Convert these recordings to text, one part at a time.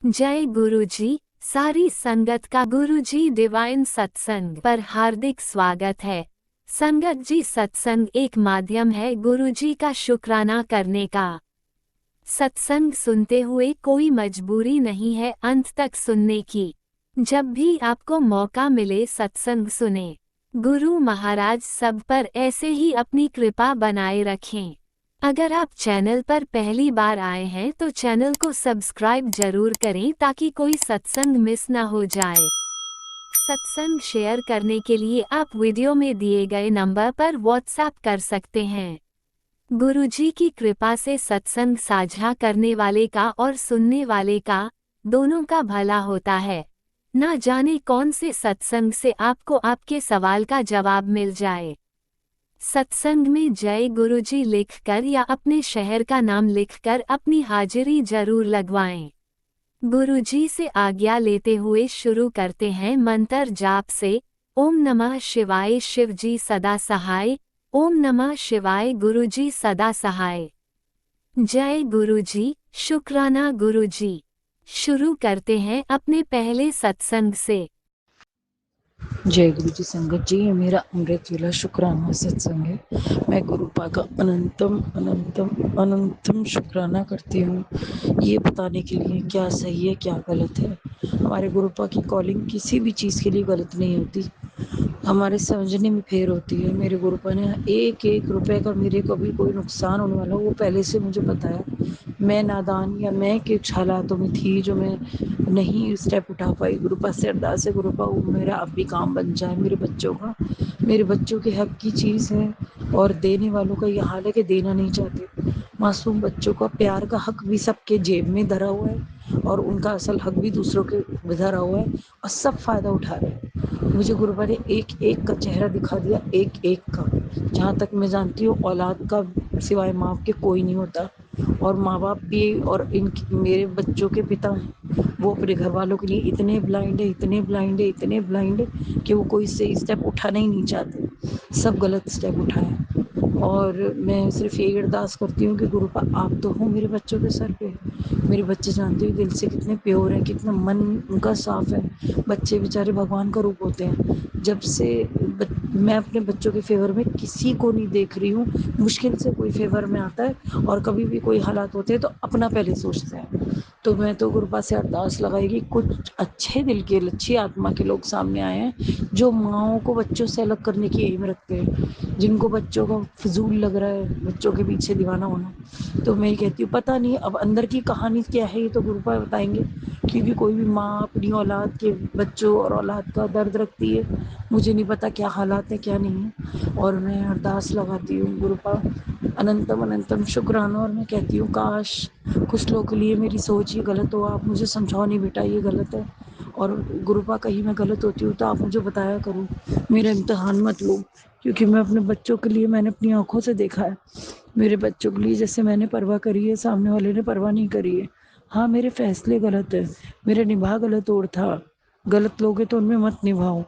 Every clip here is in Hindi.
जय गुरुजी। सारी संगत का गुरुजी डिवाइन सत्संग पर हार्दिक स्वागत है। संगत जी, सत्संग एक माध्यम है गुरुजी का शुक्राना करने का। सत्संग सुनते हुए कोई मजबूरी नहीं है अंत तक सुनने की। जब भी आपको मौका मिले सत्संग सुने। गुरु महाराज सब पर ऐसे ही अपनी कृपा बनाए रखें। अगर आप चैनल पर पहली बार आए हैं तो चैनल को सब्सक्राइब जरूर करें ताकि कोई सत्संग मिस ना हो जाए। सत्संग शेयर करने के लिए आप वीडियो में दिए गए नंबर पर व्हाट्सएप कर सकते हैं। गुरुजी की कृपा से सत्संग साझा करने वाले का और सुनने वाले का दोनों का भला होता है। ना जाने कौन से सत्संग से आपको आपके सवाल का जवाब मिल जाए। सत्संग में जय गुरुजी लिखकर या अपने शहर का नाम लिखकर अपनी हाजिरी जरूर लगवाएं। गुरुजी से आज्ञा लेते हुए शुरू करते हैं मंत्र जाप से। ओम नमः शिवाय, शिवजी सदा सहाय। ओम नमः शिवाय, गुरुजी सदा सहाय। जय गुरुजी, शुक्राना गुरुजी। शुरू करते हैं अपने पहले सत्संग से। जय गुरु जी संगत जी, ये मेरा अमृत वेला शुक्राना सत्संग है। मैं गुरुपा का अनंतम अनंतम अनंतम शुक्राना करती हूँ, ये बताने के लिए क्या सही है क्या गलत है। हमारे गुरुपा की कॉलिंग किसी भी चीज़ के लिए गलत नहीं होती, हमारे समझने में फेर होती है। मेरे गुरुपा ने एक एक रुपए का मेरे को भी कोई नुकसान होने वाला हो वो पहले से मुझे बताया। मैं नादान या मैं कुछ हालातों में थी जो मैं नहीं स्टेप उठा पाई। गुरुपा से अरदास है, गुरुपा वो मेरा अब भी काम बन जाए मेरे बच्चों का। मेरे बच्चों के हक की चीज़ है और देने वालों का ये हाल है कि देना नहीं चाहते। मासूम बच्चों का प्यार का हक भी सबके जेब में धरा हुआ है और उनका असल हक भी दूसरों के धरा हुआ है और सब फायदा उठा रहे हैं। मुझे गुरुपा ने एक एक का चेहरा दिखा दिया, एक एक का। जहाँ तक मैं जानती हूँ औलाद का सिवाय माँ के कोई नहीं होता, और माँ बाप भी और इन मेरे बच्चों के पिता वो अपने घर वालों के लिए इतने ब्लाइंड है, इतने ब्लाइंड है, इतने ब्लाइंड है कि वो कोई सही स्टेप उठाना ही नहीं चाहते, सब गलत स्टेप उठाए। और मैं सिर्फ यही अरदास करती हूँ कि गुरुपा आप तो हो मेरे बच्चों के सर पे। मेरे बच्चे जानते हो दिल से कितने प्योर हैं, कितना मन उनका साफ है। बच्चे बेचारे भगवान का रूप होते हैं। जब से मैं अपने बच्चों के फेवर में किसी को नहीं देख रही हूँ, मुश्किल से कोई फेवर में आता है और कभी भी कोई हालात होते हैं तो अपना पहले सोचते हैं। तो मैं तो गुरुपा से अरदास लगाएगी कुछ अच्छे दिल के अच्छी आत्मा के लोग सामने आए हैं जो माओ को बच्चों से अलग करने की एम रखते हैं, जिनको बच्चों का फिजूल लग रहा है बच्चों के पीछे दीवाना होना। तो मैं ये कहती हूँ पता नहीं अब अंदर की कहानी क्या है, ये तो गुरुपा बताएंगे, क्योंकि कोई भी माँ अपनी औलाद के बच्चों और औलाद का दर्द रखती है। मुझे नहीं पता क्या हालात है क्या नहीं है, और मैं अरदास लगाती हूँ गुरुपा अनंतम अनंतम शुक्राना। और मैं कहती हूँ काश कुछ लोगों के लिए मेरी सोच ये गलत हो, आप मुझे समझाओ नहीं बेटा ये गलत है। और गुरुपा कहीं मैं गलत होती हूँ तो आप मुझे बताया करो, मेरा इम्तहान मत लो, क्योंकि मैं अपने बच्चों के लिए मैंने अपनी आंखों से देखा है। मेरे बच्चों के लिए जैसे मैंने परवाह करी है, सामने वाले ने परवाह नहीं करी है। हाँ मेरे फैसले गलत है, मेरा निभा गलत और था। गलत लोग हैं तो उनमें मत निभाओ।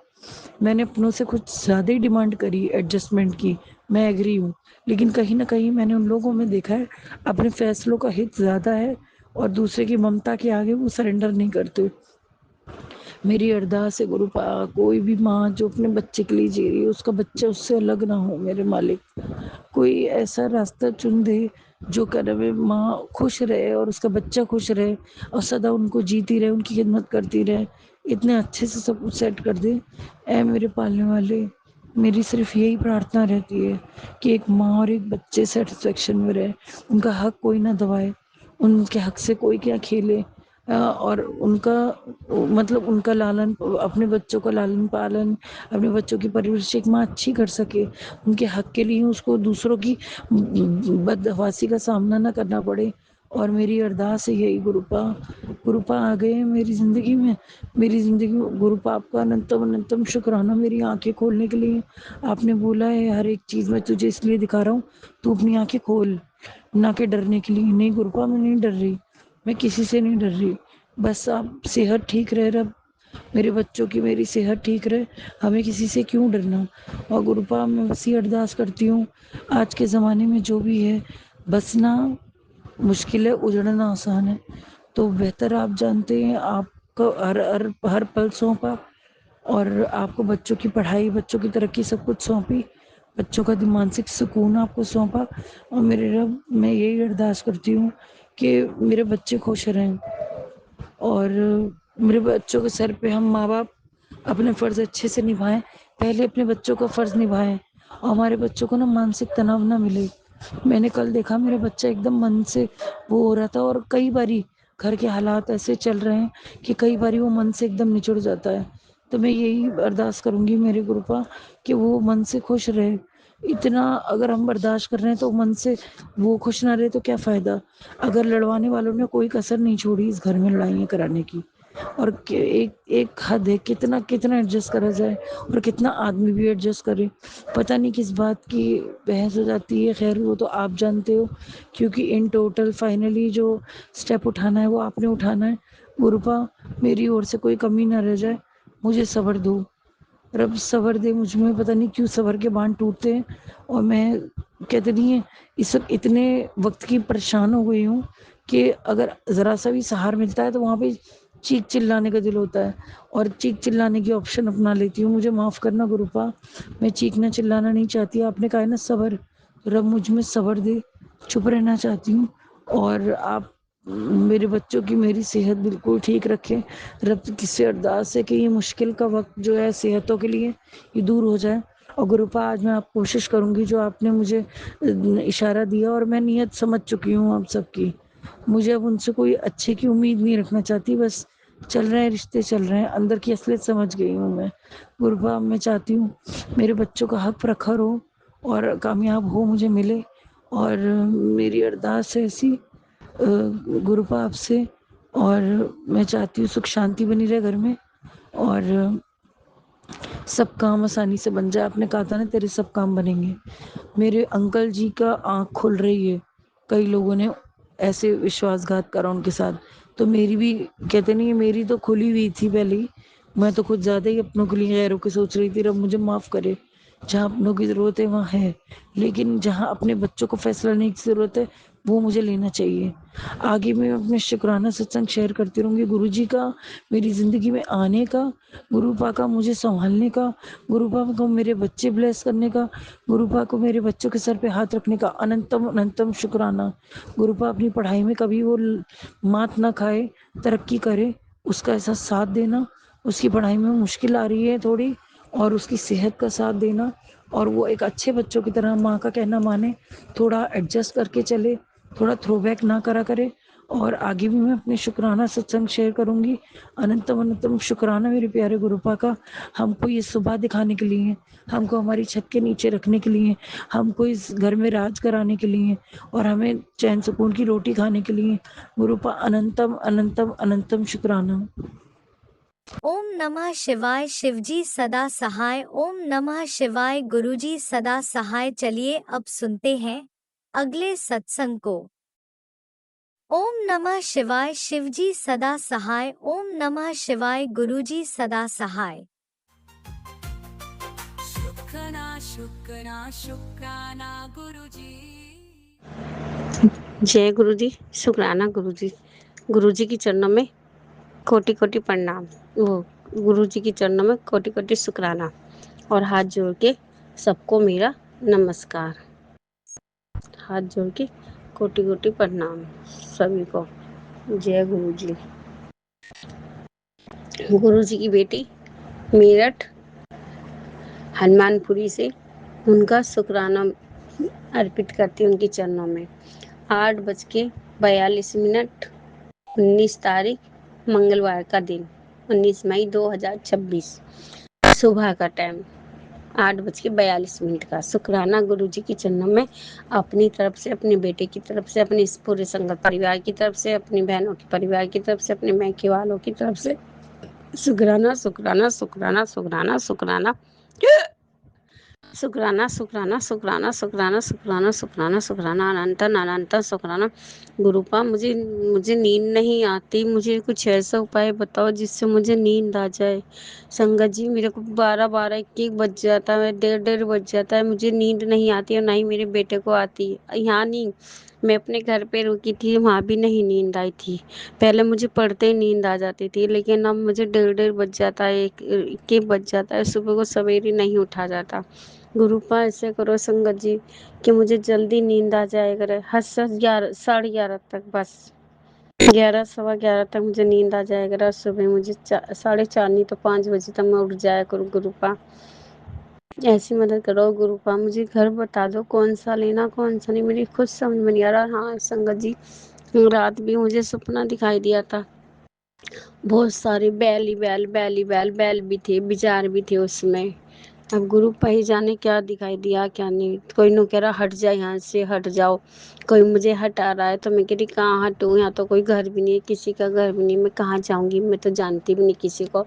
मैंने अपनों से कुछ ज़्यादा ही डिमांड करी एडजस्टमेंट की, मैं एग्री हूँ, लेकिन कहीं ना कहीं मैंने उन लोगों में देखा है अपने फैसलों का हित ज़्यादा है और दूसरे की ममता के आगे वो सरेंडर नहीं करते। मेरी अरदास है गुरुपा कोई भी माँ जो अपने बच्चे के लिए जी रही है उसका बच्चा उससे अलग ना हो मेरे मालिक। कोई ऐसा रास्ता चुन दे जो करे में माँ खुश रहे और उसका बच्चा खुश रहे और सदा उनको जीती रहे, उनकी खिदमत करती रहे, इतने अच्छे से सब कुछ सेट कर दे। ऐ मेरे पालने वाले, मेरी सिर्फ यही प्रार्थना रहती है कि एक माँ और एक बच्चे सेटिस्फेक्शन में रहे, उनका हक कोई ना दबाए, उनके हक से कोई क्या खेले। और उनका मतलब उनका लालन, अपने बच्चों का लालन पालन, अपने बच्चों की परवरिश एक माँ अच्छी कर सके, उनके हक के लिए उसको दूसरों की बदहवासी का सामना ना करना पड़े। और मेरी अरदास है यही गुरुपा, गुरुपा आ गए मेरी ज़िंदगी में, मेरी ज़िंदगी में गुरुपा आपका अनंतम अनंतम शुक्राना मेरी आंखें खोलने के लिए। आपने बोला है हर एक चीज़ मैं तुझे इसलिए दिखा रहा हूँ तू अपनी आंखें खोल, ना के डरने के लिए। नहीं गुरुपा मैं नहीं डर रही, मैं किसी से नहीं डर रही, बस आप सेहत ठीक रहे रब, मेरे बच्चों की मेरी सेहत ठीक रहे, हमें किसी से क्यों डरना। और गुरुपा मैं बस ये अरदास करती हूँ आज के ज़माने में जो भी है बसना मुश्किल है, उजड़ना आसान है। तो बेहतर आप जानते हैं, आपको हर हर हर पल सौंपा और आपको बच्चों की पढ़ाई, बच्चों की तरक्की सब कुछ सौंपी, बच्चों का मानसिक सुकून आपको सौंपा। और मेरे रब, मैं यही अरदास करती हूँ कि मेरे बच्चे खुश रहें और मेरे बच्चों के सर पे हम माँ बाप अपने फ़र्ज़ अच्छे से निभाएं, पहले अपने बच्चों का फ़र्ज़ निभाएं और हमारे बच्चों को ना मानसिक तनाव ना मिले। मैंने कल देखा मेरा बच्चा एकदम मन से वो हो रहा था और कई बारी घर के हालात ऐसे चल रहे हैं कि कई बारी वो मन से एकदम निचुड़ जाता है। तो मैं यही अरदास करूंगी मेरे गुरुपा कि वो मन से खुश रहे। इतना अगर हम बर्दाश्त कर रहे हैं तो मन से वो खुश ना रहे तो क्या फ़ायदा। अगर लड़वाने वालों ने कोई कसर नहीं छोड़ी इस घर में लड़ाइयाँ कराने की, और एक एक हद है, कितना कितना एडजस्ट करा जाए और कितना आदमी भी एडजस्ट करे। पता नहीं किस बात की बहस हो जाती है, खैर वो तो आप जानते हो, क्योंकि इन टोटल फाइनली जो स्टेप उठाना है वो आपने उठाना है। गुरुपा, मेरी ओर से कोई कमी ना रह जाए, मुझे सब्र दो, रब सब्र दे मुझ में। पता नहीं क्यों सब्र के बांध टूटते हैं और मैं कहते नहीं है इस वक्त इतने वक्त की परेशान हो गई हूँ कि अगर ज़रा सा भी सहार मिलता है तो वहाँ पे चीख चिल्लाने का दिल होता है और चीख चिल्लाने की ऑप्शन अपना लेती हूँ। मुझे माफ़ करना गुरुपा, मैं चीखना चिल्लाना नहीं चाहती। आपने कहा है ना सब्र, रब मुझ में सब्र दे, चुप रहना चाहती हूँ और आप मेरे बच्चों की मेरी सेहत बिल्कुल ठीक रखें। रब किससे अरदास है कि ये मुश्किल का वक्त जो है सेहतों के लिए ये दूर हो जाए। और गुरुपा, आज मैं आप कोशिश करूंगी जो आपने मुझे इशारा दिया और मैं नियत समझ चुकी हूँ आप सबकी। मुझे अब उनसे कोई अच्छे की उम्मीद नहीं रखना चाहती, बस चल रहे हैं रिश्ते, चल रहे हैं, अंदर की असलियत समझ गई हूँ मैं। गुरुपा, मैं चाहती हूँ मेरे बच्चों का हक प्रखर हो और कामयाब हो, मुझे मिले। और मेरी अरदास है ऐसी गुरुपा आपसे, और मैं चाहती हूँ सुख शांति बनी रहे घर में और सब काम आसानी से बन जाए। आपने कहा था ना तेरे सब काम बनेंगे। मेरे अंकल जी का आँख खुल रही है, कई लोगों ने ऐसे विश्वासघात करा उनके साथ, तो मेरी भी, कहते नहीं है, मेरी तो खुली हुई थी पहले ही। मैं तो कुछ ज्यादा ही अपनों के लिए गैरों की सोच रही थी। रब मुझे माफ करे, जहाँ अपनों की जरूरत है वहाँ है, लेकिन जहाँ अपने बच्चों को फैसला लेने की जरूरत है वो मुझे लेना चाहिए। आगे मैं अपने शुक्राना सत्संग शेयर करती रहूंगी गुरु जी का, मेरी जिंदगी में आने का, गुरुपा का मुझे संभालने का, गुरुपा को मेरे बच्चे ब्लेस करने का, गुरुपा को मेरे बच्चों के सर पे हाथ रखने का अनंतम अनंतम शुक्राना। गुरुपा अपनी पढ़ाई में कभी वो मात ना खाए, तरक्की करे, उसका ऐसा साथ देना। उसकी पढ़ाई में मुश्किल आ रही है थोड़ी, और उसकी सेहत का साथ देना, और वो एक अच्छे बच्चों की तरह माँ का कहना माने, थोड़ा एडजस्ट करके चले, थोड़ा थ्रोबैक ना करा करे। और आगे भी मैं अपने शुक्राना सत्संग शेयर करूंगी। अनंतम अनंतम शुक्राना मेरे प्यारे गुरुपा का, हमको ये सुबह दिखाने के लिए, हमको हमारी छत के नीचे रखने के लिए, हमको इस घर में राज कराने के लिए और हमें चैन सुकून की रोटी खाने के लिए। गुरुपा अनंतम अनंतम अनंतम शुक्राना। ओम नमः शिवाय। शिवजी सदा सहाय। ओम नमः शिवाय। गुरुजी सदा सहाय। चलिए अब सुनते हैं अगले सत्संग को। ओम नमः शिवाय। शिवजी सदा सहाय। ओम नमः शिवाय। गुरुजी सदा सहाय। शुक्राना शुक्राना शुक्राना गुरुजी। जय गुरु जी। शुक्राना गुरु जी। गुरु जी की चरणों में कोटि कोटि प्रणाम। वो गुरु जी की चरणों में कोटि कोटि शुक्राना और हाथ जोड़ के सबको मेरा नमस्कार। हाथ जोड़ के कोटि कोटि प्रणाम सभी को। जय गुरु जी। गुरु जी की बेटी मेरठ हनुमानपुरी से उनका शुक्राना अर्पित करती हूँ उनके चरणों में। 8:42 19 तारीख मंगलवार का दिन, 19 मई 2026, सुबह का टाइम 8:42 का। शुक्राना गुरु जी की चरणों में अपनी तरफ से, अपने बेटे की तरफ से, अपने इस पूरे संगत परिवार की तरफ से, अपनी बहनों के परिवार की तरफ से, अपने मैके वालों की तरफ से शुक्राना शुक्राना शुक्राना शुक्राना शुक्राना शुक्राना शुक्राना शुक्राना शुक्राना शुक्राना शुक्राना शुक्राना अनंतन अनंतन शुक्राना। गुरुपा, मुझे मुझे नींद नहीं आती, मुझे कुछ ऐसा उपाय बताओ जिससे मुझे नींद आ जाए। संगत जी, मेरे को 12-12 1-1 बज जाता है, 1:30 बज जाता है, मुझे नींद नहीं आती और ना ही मेरे बेटे को आती है। यहाँ नहीं, मैं अपने घर पे रुकी थी, वहाँ भी नहीं नींद आई थी। पहले मुझे पढ़ते ही नींद आ जाती थी, लेकिन अब मुझे डेढ़ डेढ़ बज जाता है, एक एक बज जाता है, सुबह को सवेरे नहीं उठा जाता। गुरुपा ऐसे करो संगत जी कि मुझे जल्दी नींद आ जाए करे, हद से 11 11:30 तक, बस 11 सवा 11 तक मुझे नींद आ जाया करे, और सुबह मुझे 4:30 नहीं तो 5 बजे तक मैं उठ जाया करूँ। गुरुपा ऐसी मदद करो गुरुपा, मुझे घर बता दो कौन सा लेना कौन सा नहीं, मेरी खुद समझ में नहीं आ रहा। हाँ संगत जी, रात भी मुझे सपना दिखाई दिया था, बहुत सारे बैल ही बैल, बैल ही बैल, बैल भी थे, बिचार भी थे उसमें। अब गुरु ही जाने क्या दिखाई दिया क्या नहीं। कोई नु कह रहा हट जा यहाँ से, हट जाओ, कोई मुझे हटा रहा है, तो मैं कह रही कहाँ हटूँ, यहाँ तो कोई घर भी नहीं है, किसी का घर भी नहीं, मैं कहाँ जाऊँगी, मैं तो जानती भी नहीं किसी को।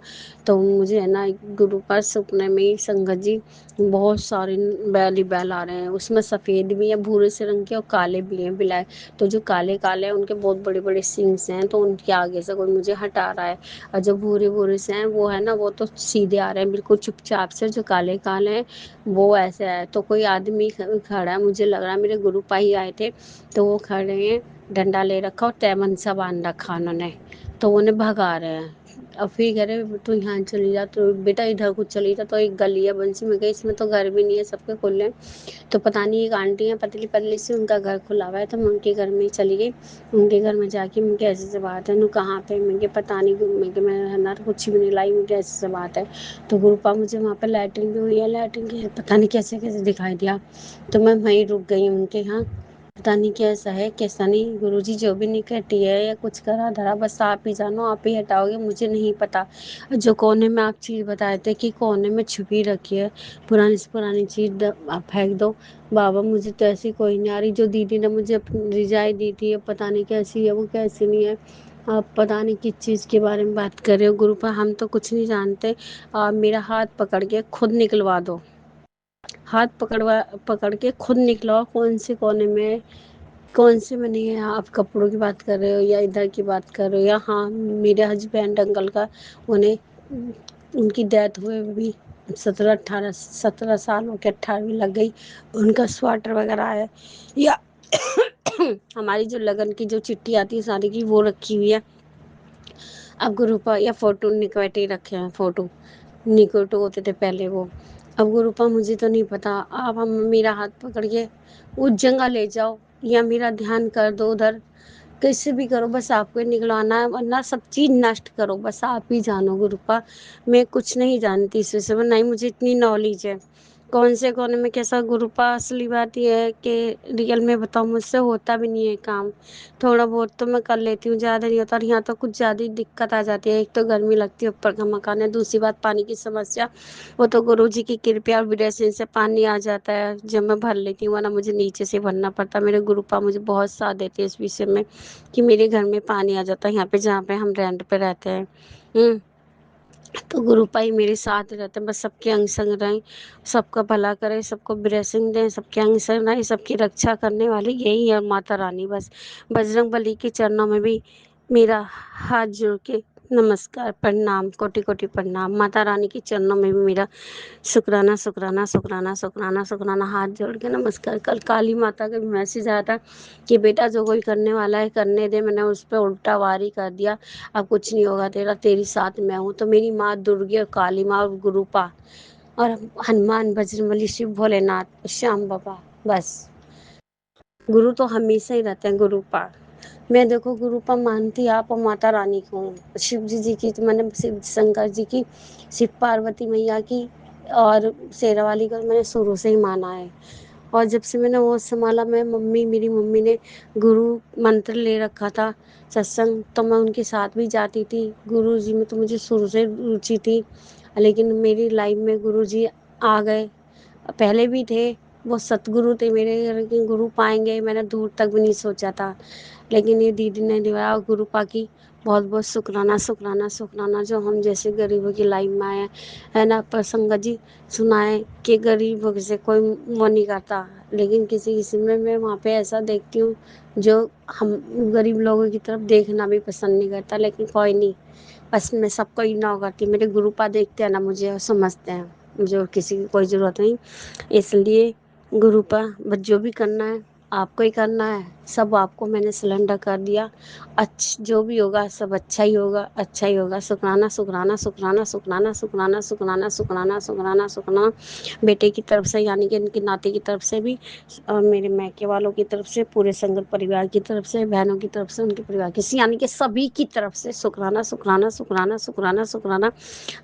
तो मुझे है ना गुरु पर सपने में ही संगत जी बहुत सारे बैल ही बैल आ रहे हैं, उसमें सफ़ेद भी है, भूरे से रंग के, और काले भी हैं बिलाय। तो जो काले काले हैं उनके बहुत बड़े बड़े सींग्स हैं, तो उनके आगे से कोई मुझे हटा रहा है। और जो भूरे भूरे से हैं वो है ना, वो तो सीधे आ रहे हैं बिल्कुल चुपचाप से। जो काले काले हैं वो ऐसे है। तो कोई आदमी खड़ा है, मुझे लग रहा है मेरे गुरु पाई आए थे, तो वो खड़े हैं, डंडा ले रखा और तैमन सा बांध रखा उन्होंने, तो उन्हें भगा रहे हैं। अब फिर कह रहे तू यहाँ चली जा, तो बेटा इधर कुछ चली जा, तो एक गली है बंसी में गई, इसमें तो घर भी नहीं है, सबके खुले हैं। तो पता नहीं एक आंटी है पतली पतली सी, उनका घर खुला हुआ है, तो मैं उनके घर में ही चली गई। उनके घर में जाके मुझे ऐसे से बात है, नु कहाँ पे, मुझे पता नहीं, मैं है ना कुछ भी नहीं लाई, मुझे ऐसे से बात है। तो गुरुपा मुझे वहाँ पे लैट्रिन भी हुई है, लैट्रिन के पता नहीं कैसे कैसे दिखाई दिया, तो मैं वहीं रुक गई उनके यहाँ। पता नहीं कैसा है कैसा नहीं, गुरुजी जो भी निकटी है या कुछ करा धरा, बस आप ही जानो, आप ही हटाओगे, मुझे नहीं पता। जो कोने में आप चीज़ बताए थे कि कोने में छुपी रखी है, पुरानी से पुरानी चीज़ आप फेंक दो। बाबा मुझे तो ऐसी कोई नहीं आ रही, जो दीदी ने मुझे अपनी रिजाई दी थी, अब पता नहीं कैसी है, वो कैसी नहीं है। आप पता नहीं किस चीज़ के बारे में बात कर रहे हो गुरुपा, हम तो कुछ नहीं जानते। आप मेरा हाथ पकड़ के खुद निकलवा दो, हाथ पकड़ के खुद निकलवाओ, कौन से कोने में, कौन से में नहीं है। आप कपड़ों की बात कर रहे हो या इधर की बात कर रहे हो, या हाँ मेरे हस्बैंड अंकल का, उन्हें उनकी डेथ हुए भी 17 साल हो के 18वीं लग गई, उनका स्वेटर वगैरह है, या हमारी जो लगन की जो चिट्ठी आती है शादी की, वो रखी हुई है। अब गुरुपा या फोटो निकलते रखे हैं, फोटो निकोटो होते थे पहले वो। अब गुरुपा मुझे तो नहीं पता, आप हम मेरा हाथ पकड़ के उस जगह ले जाओ, या मेरा ध्यान कर दो उधर, कैसे भी करो, बस आपको ही निकलवाना है, वरना सब चीज़ नष्ट करो, बस आप ही जानो गुरुपा। मैं कुछ नहीं जानती इस विषय में, नहीं मुझे इतनी नॉलेज है कौन से कोने में कैसा। गुरुपा असली बात यह है कि रियल में बताऊँ, मुझसे होता भी नहीं है काम, थोड़ा बहुत तो मैं कर लेती हूँ, ज़्यादा नहीं होता। और यहाँ तो कुछ ज़्यादा ही दिक्कत आ जाती है, एक तो गर्मी लगती है, ऊपर का मकान है, दूसरी बात पानी की समस्या, वो तो गुरु जी की कृपा और ब्लेसिंग से पानी आ जाता है, जब मैं भर लेती हूँ, वरना मुझे नीचे से भरना पड़ता। मेरे गुरुपा मुझे बहुत साथ देते हैं इस विषय में कि मेरे घर में पानी आ जाता है, यहाँ पे जहाँ पे हम रेंट पे रहते हैं। तो गुरुपा ही मेरे साथ रहते हैं, बस सबके अंग संग रहें, सबका भला करें, सबको ब्लेसिंग दें, सबके अंग संग रहें, सबकी रक्षा करने वाली यही है माता रानी बस। बजरंग बली के चरणों में भी मेरा हाथ जोड़ के नमस्कार, प्रणाम, कोटि कोटि प्रणाम। माता रानी के चरणों में भी मेरा शुक्राना शुक्राना शुक्राना शुक्राना शुक्राना, हाथ जोड़ के नमस्कार। कल काली माता का भी मैसेज आया था कि बेटा जो कोई करने वाला है करने दे, मैंने उस पर उल्टा वारी कर दिया, अब कुछ नहीं होगा तेरा, तेरी साथ मैं हूँ। तो मेरी माँ दुर्गे और काली माँ और गुरुपा और हनुमान बजरंगबली शिव भोलेनाथ श्याम बाबा, बस गुरु तो हमेशा ही रहते हैं। गुरुपा मैं देखो गुरुपा मानती आप और माता रानी को हूँ, शिव जी की तो मैंने, शिव शंकर जी की, शिव पार्वती मैया की और शेरावाली को मैंने शुरू से ही माना है। और जब से मैंने वो संभाला, मैं मेरी मम्मी ने गुरु मंत्र ले रखा था सत्संग, तो मैं उनके साथ भी जाती थी। गुरु जी में तो मुझे शुरू से रुचि थी, लेकिन मेरी लाइफ में गुरु जी आ गए, पहले भी थे, वो सतगुरु थे मेरे घर के, गुरु पाएंगे मैंने दूर तक भी नहीं सोचा था, लेकिन ये दीदी ने दिवाया। गुरुपा की बहुत बहुत शुक्राना शुक्राना शुक्राना, जो हम जैसे गरीबों की लाइफ में आए है ना। पर संगत जी सुनाए कि गरीबों से कोई वो नहीं करता, लेकिन किसी किसी में मैं वहाँ पे ऐसा देखती हूँ जो हम गरीब लोगों की तरफ देखना भी पसंद नहीं करता, लेकिन कोई नहीं, बस मैं सबको इग्नोर करती। मेरे गुरुपा देखते हैं ना मुझे और समझते हैं, मुझे और किसी की कोई ज़रूरत नहीं। इसलिए गुरुपा बस जो भी करना है आपको ही करना है, सब आपको मैंने सिलेंडर कर दिया। जो भी होगा सब अच्छा ही होगा, अच्छा ही होगा। शुक्राना शुक्राना शुक्राना शुक्राना शुक्राना शुक्राना शुक्राना शुक्राना शुक्राना, बेटे की तरफ से यानी कि इनके नाते की तरफ से भी, और मेरे मैके वालों की तरफ से, पूरे संगत परिवार की तरफ से, बहनों की तरफ से, उनके परिवार की, यानी कि सभी की तरफ से शुक्राना शुक्राना शुक्राना शुक्राना शुक्राना,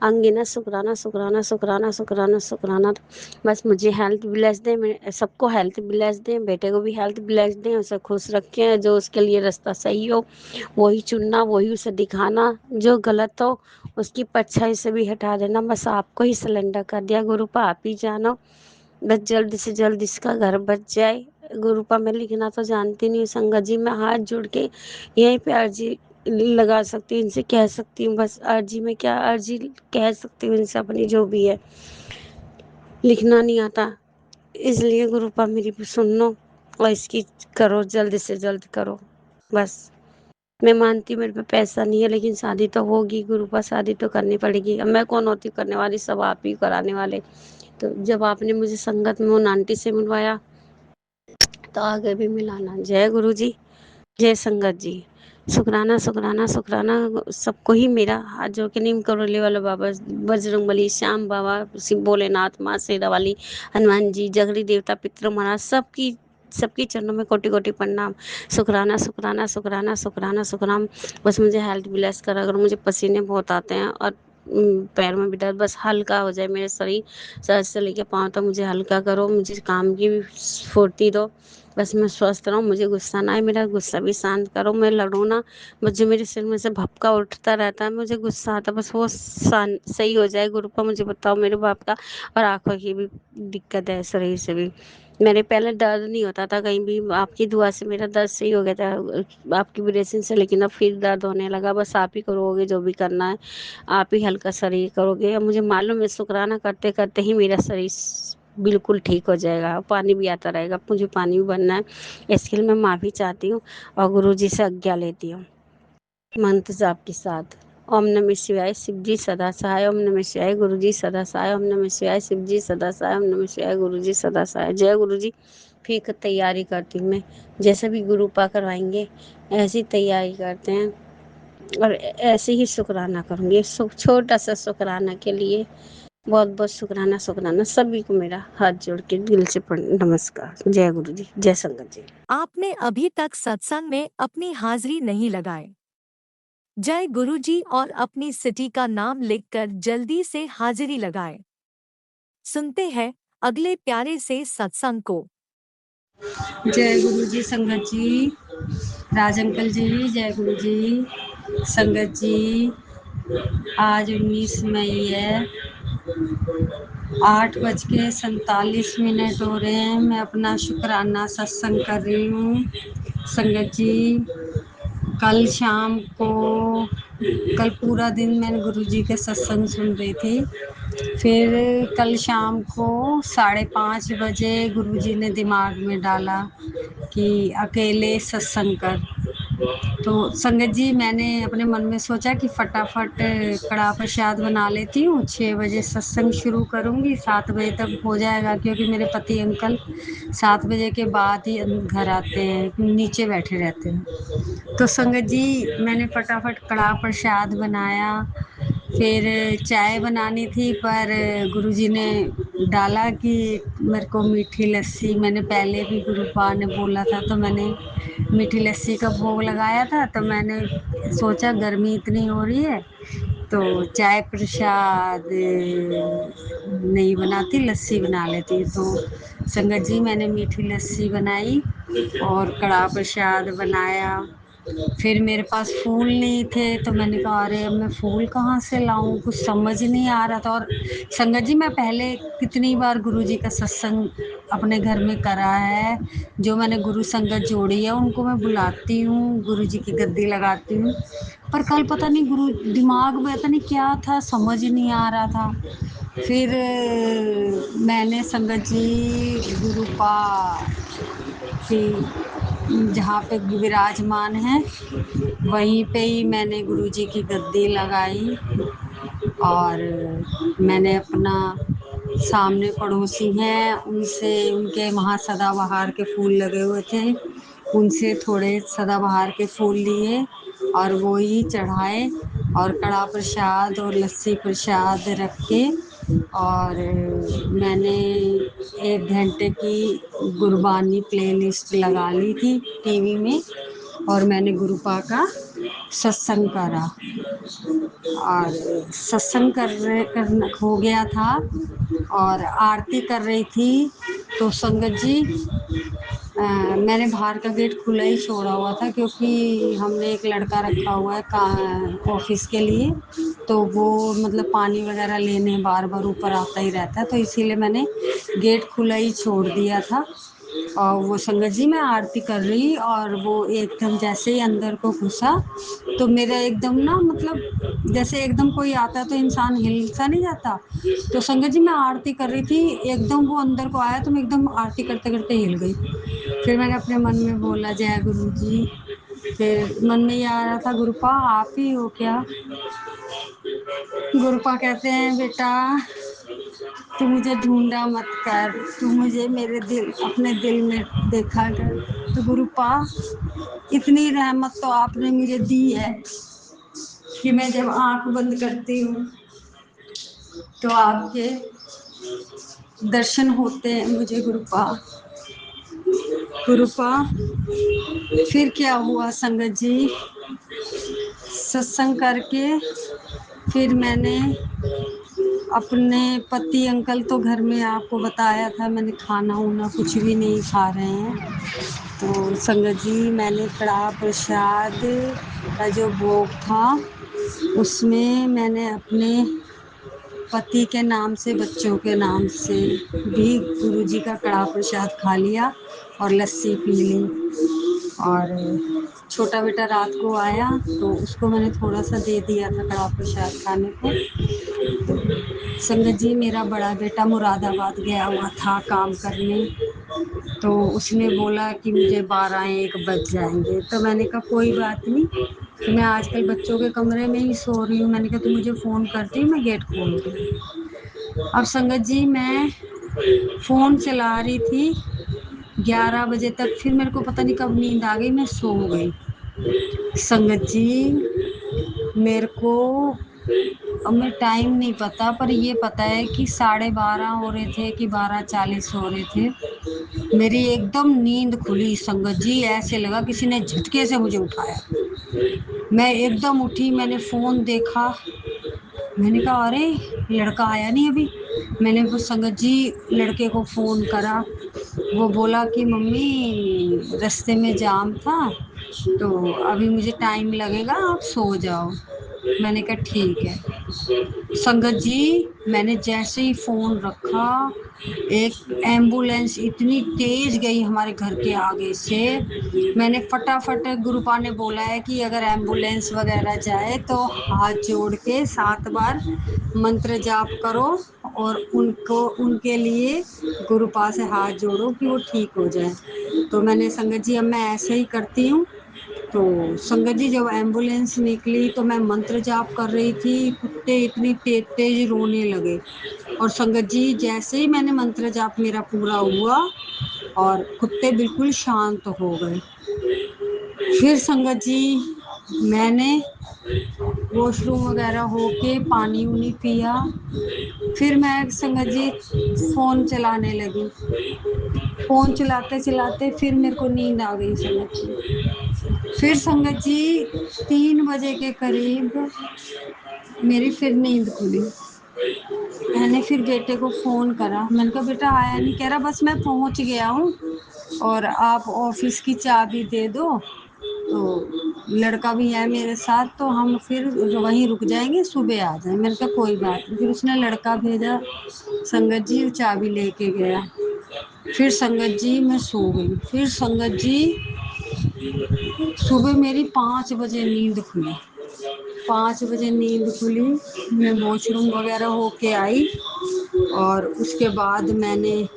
अनगिनत शुक्राना शुक्राना शुक्राना शुक्राना शुक्राना। बस मुझे हेल्थ ब्लेस दें, सबको हेल्थ ब्लेस दें, बेटे को भी हेल्थ ब्लेस दें, उसे खुश रखें, जो उसके लिए रास्ता सही हो वही चुनना, वही उसे दिखाना, जो गलत हो उसकी परछाई से भी हटा देना। बस आपको ही सिलेंडर कर दिया गुरुपा, आप ही जानो। बस जल्द से जल्द इसका घर बच जाए। गुरुपा मैं लिखना तो जानती नहीं हूँ संगत जी, मैं हाथ जोड़ के यहीं पे अर्जी लगा सकती हूँ, इनसे कह सकती हूँ। बस अर्जी में क्या अर्जी कह सकती हूँ इनसे, अपनी जो भी है। लिखना नहीं आता, इसलिए गुरुपा मेरी सुन लो और इसकी करो, जल्द से जल्द करो। बस मैं मानती हूँ मेरे पे पैसा नहीं है, लेकिन शादी तो होगी गुरुपा, शादी तो करनी पड़ेगी। अब मैं कौन होती करने वाली, सब आप ही कराने वाले। तो जब आपने मुझे संगत में उन आंटी से मिलवाया तो आगे भी मिलाना। जय गुरु जी, जय संगत जी। शुक्राना शुक्राना शुक्राना सबको ही मेरा हाथ जोड़ के, नीम करोली वाला बाबा, बजरंगबली, श्याम बाबा, शिव भोलेनाथ, माँ शेरा वाली, हनुमान जी, जगरी देवता, पितृ महाराज, सबकी चरणों में कोटि कोटि प्रणाम। शुक्राना शुक्राना शुक्राना शुक्राना शुक्राना। बस मुझे हेल्थ ब्लेस करा, अगर मुझे पसीने बहुत आते हैं और पैर में भी दर्द, बस हल्का हो जाए मेरे शरीर, सर से लेके पाँव तक मुझे हल्का करो, मुझे काम की भी फुर्ती दो। बस मैं स्वस्थ रहूँ, मुझे गुस्सा ना आए, मेरा गुस्सा भी शांत करो, मैं लड़ूँ ना। मुझे मेरे सिर में से भपका उठता रहता है, मुझे गुस्सा आता है, बस वो सही हो जाए गुरुपा, मुझे बताओ मेरे बाप का। और आंखों की भी दिक्कत है, शरीर से भी मेरे पहले दर्द नहीं होता था कहीं भी, आपकी दुआ से मेरा दर्द सही हो गया था, आपकी ब्लेसिंग से। लेकिन अब फिर दर्द होने लगा। बस आप ही करोगे जो भी करना है, आप ही हल्का शरीर करोगे। अब मुझे मालूम है शुक्राना करते करते ही मेरा शरीर बिल्कुल ठीक हो जाएगा, पानी भी आता रहेगा, मुझे पानी भी भरना है। इसके लिए मैं माफ़ी चाहती हूँ और गुरु जी से आज्ञा लेती हूँ मंत्र जाप के साथ। ओम नमः शिवाय, शिव जी सदा सहाय। ओम नमः शिवाय, गुरु जी सदा सहाय। ओम नमः शिवाय, शिव जी सदा सहाय। ओम नमः शिवाय, गुरु जी सदा सहाय। जय गुरु जी। फिर तैयारी करती हूँ मैं, जैसे भी गुरु पा करवाएंगे ऐसी तैयारी करते हैं, और ऐसे ही शुक्राना करूँगी। छोटा सा शुक्राना के लिए बहुत बहुत शुक्राना शुक्राना। सभी को मेरा हाथ जोड़ के दिल से नमस्कार। जय गुरु जी, जय संगत जी। आपने अभी तक सत्संग में अपनी हाजिरी नहीं लगाए। जय गुरु जी और अपनी सिटी का नाम लिखकर जल्दी से हाजिरी लगाएं। सुनते हैं अगले प्यारे से सत्संग को। जय गुरु जी संगत जी, राज अंकल जी, जय गुरु जी संगत जी। आज 19 मई है, 8:47 हो रहे हैं। मैं अपना शुक्राना सत्संग कर रही हूँ संगत जी। कल शाम को, कल पूरा दिन मैं गुरु जी के सत्संग सुन रही थी। फिर कल शाम को 5:30 बजे गुरु जी ने दिमाग में डाला कि अकेले सत्संग कर। तो संगत जी मैंने अपने मन में सोचा कि फटाफट कड़ा प्रसाद बना लेती हूँ, 6 बजे सत्संग शुरू करूँगी, 7 बजे तक हो जाएगा, क्योंकि मेरे पति अंकल 7 बजे के बाद ही घर आते हैं, नीचे बैठे रहते हैं। तो संगत जी मैंने फटाफट कड़ा प्रसाद बनाया। फिर चाय बनानी थी, पर गुरुजी ने डाला कि मेरे को मीठी लस्सी, मैंने पहले भी गुरुपा ने बोला था तो मैंने मीठी लस्सी का भोग लगाया था। तो मैंने सोचा गर्मी इतनी हो रही है तो चाय प्रसाद नहीं बनाती, लस्सी बना लेती। तो संगत जी मैंने मीठी लस्सी बनाई और कड़ा प्रसाद बनाया। फिर मेरे पास फूल नहीं थे तो मैंने कहा अरे अब मैं फूल कहाँ से लाऊं, कुछ समझ नहीं आ रहा था। और संगत जी मैं पहले कितनी बार गुरु जी का सत्संग अपने घर में करा है, जो मैंने गुरु संगत जोड़ी है उनको मैं बुलाती हूँ, गुरु जी की गद्दी लगाती हूँ। पर कल पता नहीं गुरु दिमाग में पता नहीं क्या था, समझ नहीं आ रहा था। फिर मैंने संगत जी गुरुपा की जहाँ पे विराजमान है वहीं पे ही मैंने गुरु जी की गद्दी लगाई। और मैंने अपना सामने पड़ोसी हैं उनसे, उनके वहाँ सदाबहार के फूल लगे हुए थे उनसे थोड़े सदाबहार के फूल लिए और वो ही चढ़ाए और कड़ा प्रसाद और लस्सी प्रसाद रख के, और मैंने 1 घंटे की गुरबानी प्लेलिस्ट लगा ली थी टीवी में, और मैंने गुरुपा का सत्संग करा। और सत्संग करना हो गया था और आरती कर रही थी, तो संगत जी मैंने बाहर का गेट खुला ही छोड़ा हुआ था, क्योंकि हमने एक लड़का रखा हुआ है ऑफिस के लिए, तो वो मतलब पानी वगैरह लेने बार बार ऊपर आता ही रहता है, तो इसीलिए मैंने गेट खुला ही छोड़ दिया था। और वो संगत जी मैं आरती कर रही, और वो एकदम जैसे ही अंदर को घुसा तो मेरा एकदम ना मतलब जैसे एकदम कोई आता है तो इंसान हिल सा नहीं जाता, तो संगत जी मैं आरती कर रही थी, एकदम वो अंदर को आया तो मैं एकदम आरती करते करते हिल गई। फिर मैंने अपने मन में बोला जय गुरु जी। फिर मन में ये आ रहा था गुरुपा आप ही हो क्या? गुरुपा कहते हैं बेटा तू मुझे ढूंढा मत कर, तू मुझे मेरे दिल अपने दिल में देखा कर। तो गुरुपा इतनी रहमत तो आपने मुझे दी है कि मैं जब आंख बंद करती हूँ तो आपके दर्शन होते हैं मुझे गुरुपा। गुरुपा फिर क्या हुआ संगत जी, सत्संग करके फिर मैंने अपने पति अंकल तो घर में आपको बताया था, मैंने खाना वाना कुछ भी नहीं खा रहे हैं, तो संगत जी मैंने कड़ा प्रसाद का जो भोग था उसमें मैंने अपने पति के नाम से बच्चों के नाम से भी गुरु जी का कड़ा प्रसाद खा लिया और लस्सी पी ली। और छोटा बेटा रात को आया तो उसको मैंने थोड़ा सा दे दिया था कड़ा प्रसाद खाने को। संगत जी मेरा बड़ा बेटा मुरादाबाद गया हुआ था काम करने, तो उसने बोला कि मुझे 12-1 बज जाएंगे, तो मैंने कहा कोई बात नहीं, तो मैं आजकल बच्चों के कमरे में ही सो रही हूँ, मैंने कहा तू मुझे फ़ोन करती, मैं गेट खोल दूँ। अब संगत जी मैं फ़ोन चला रही थी 11 बजे तक, फिर मेरे को पता नहीं कब नींद आ गई, मैं सो गई। संगत जी मेरे को अब मैं टाइम नहीं पता, पर ये पता है कि 12:30 हो रहे थे कि 12:40 हो रहे थे, मेरी एकदम नींद खुली संगत जी, ऐसे लगा किसी ने झटके से मुझे उठाया। मैं एकदम उठी, मैंने फ़ोन देखा, मैंने कहा अरे लड़का आया नहीं अभी। मैंने वो संगत जी लड़के को फ़ोन करा, वो बोला कि मम्मी रास्ते में जाम था तो अभी मुझे टाइम लगेगा, आप सो जाओ। मैंने कहा ठीक है। संगत जी मैंने जैसे ही फ़ोन रखा, एक एम्बुलेंस इतनी तेज गई हमारे घर के आगे से, मैंने फटाफट गुरुपा ने बोला है कि अगर एम्बुलेंस वगैरह जाए तो हाथ जोड़ के 7 बार मंत्र जाप करो और उनको उनके लिए गुरुपा से हाथ जोड़ो कि वो ठीक हो जाए। तो मैंने संगत जी अब मैं ऐसे ही करती हूँ। तो संगत जी जब एम्बुलेंस निकली तो मैं मंत्र जाप कर रही थी, कुत्ते इतनी तेज तेज रोने लगे, और संगत जी जैसे ही मैंने मंत्र जाप मेरा पूरा हुआ और कुत्ते बिल्कुल शांत हो गए। फिर संगत जी मैंने वॉशरूम वगैरह होके पानी उनी पिया, फिर मैं संगत जी फ़ोन चलाने लगी। फ़ोन चलाते चलाते फिर मेरे को नींद आ गई संगत जी। फिर संगत जी 3 बजे के करीब मेरी फिर नींद खुली। मैंने फिर बेटे को फ़ोन करा, मैंने कहा बेटा आया नहीं? कह रहा बस मैं पहुंच गया हूँ और आप ऑफिस की चाबी दे दो, तो लड़का भी है मेरे साथ तो हम फिर वहीं रुक जाएंगे, सुबह आ जाए। मैंने कहा कोई बात नहीं। फिर उसने लड़का भेजा, संगत जी चाबी लेके गया। फिर संगत जी मैं सो गई। फिर संगत जी सुबह मेरी 5 बजे नींद खुली। 5 बजे नींद खुली, मैं वॉशरूम वगैरह होके आई और उसके बाद मैंने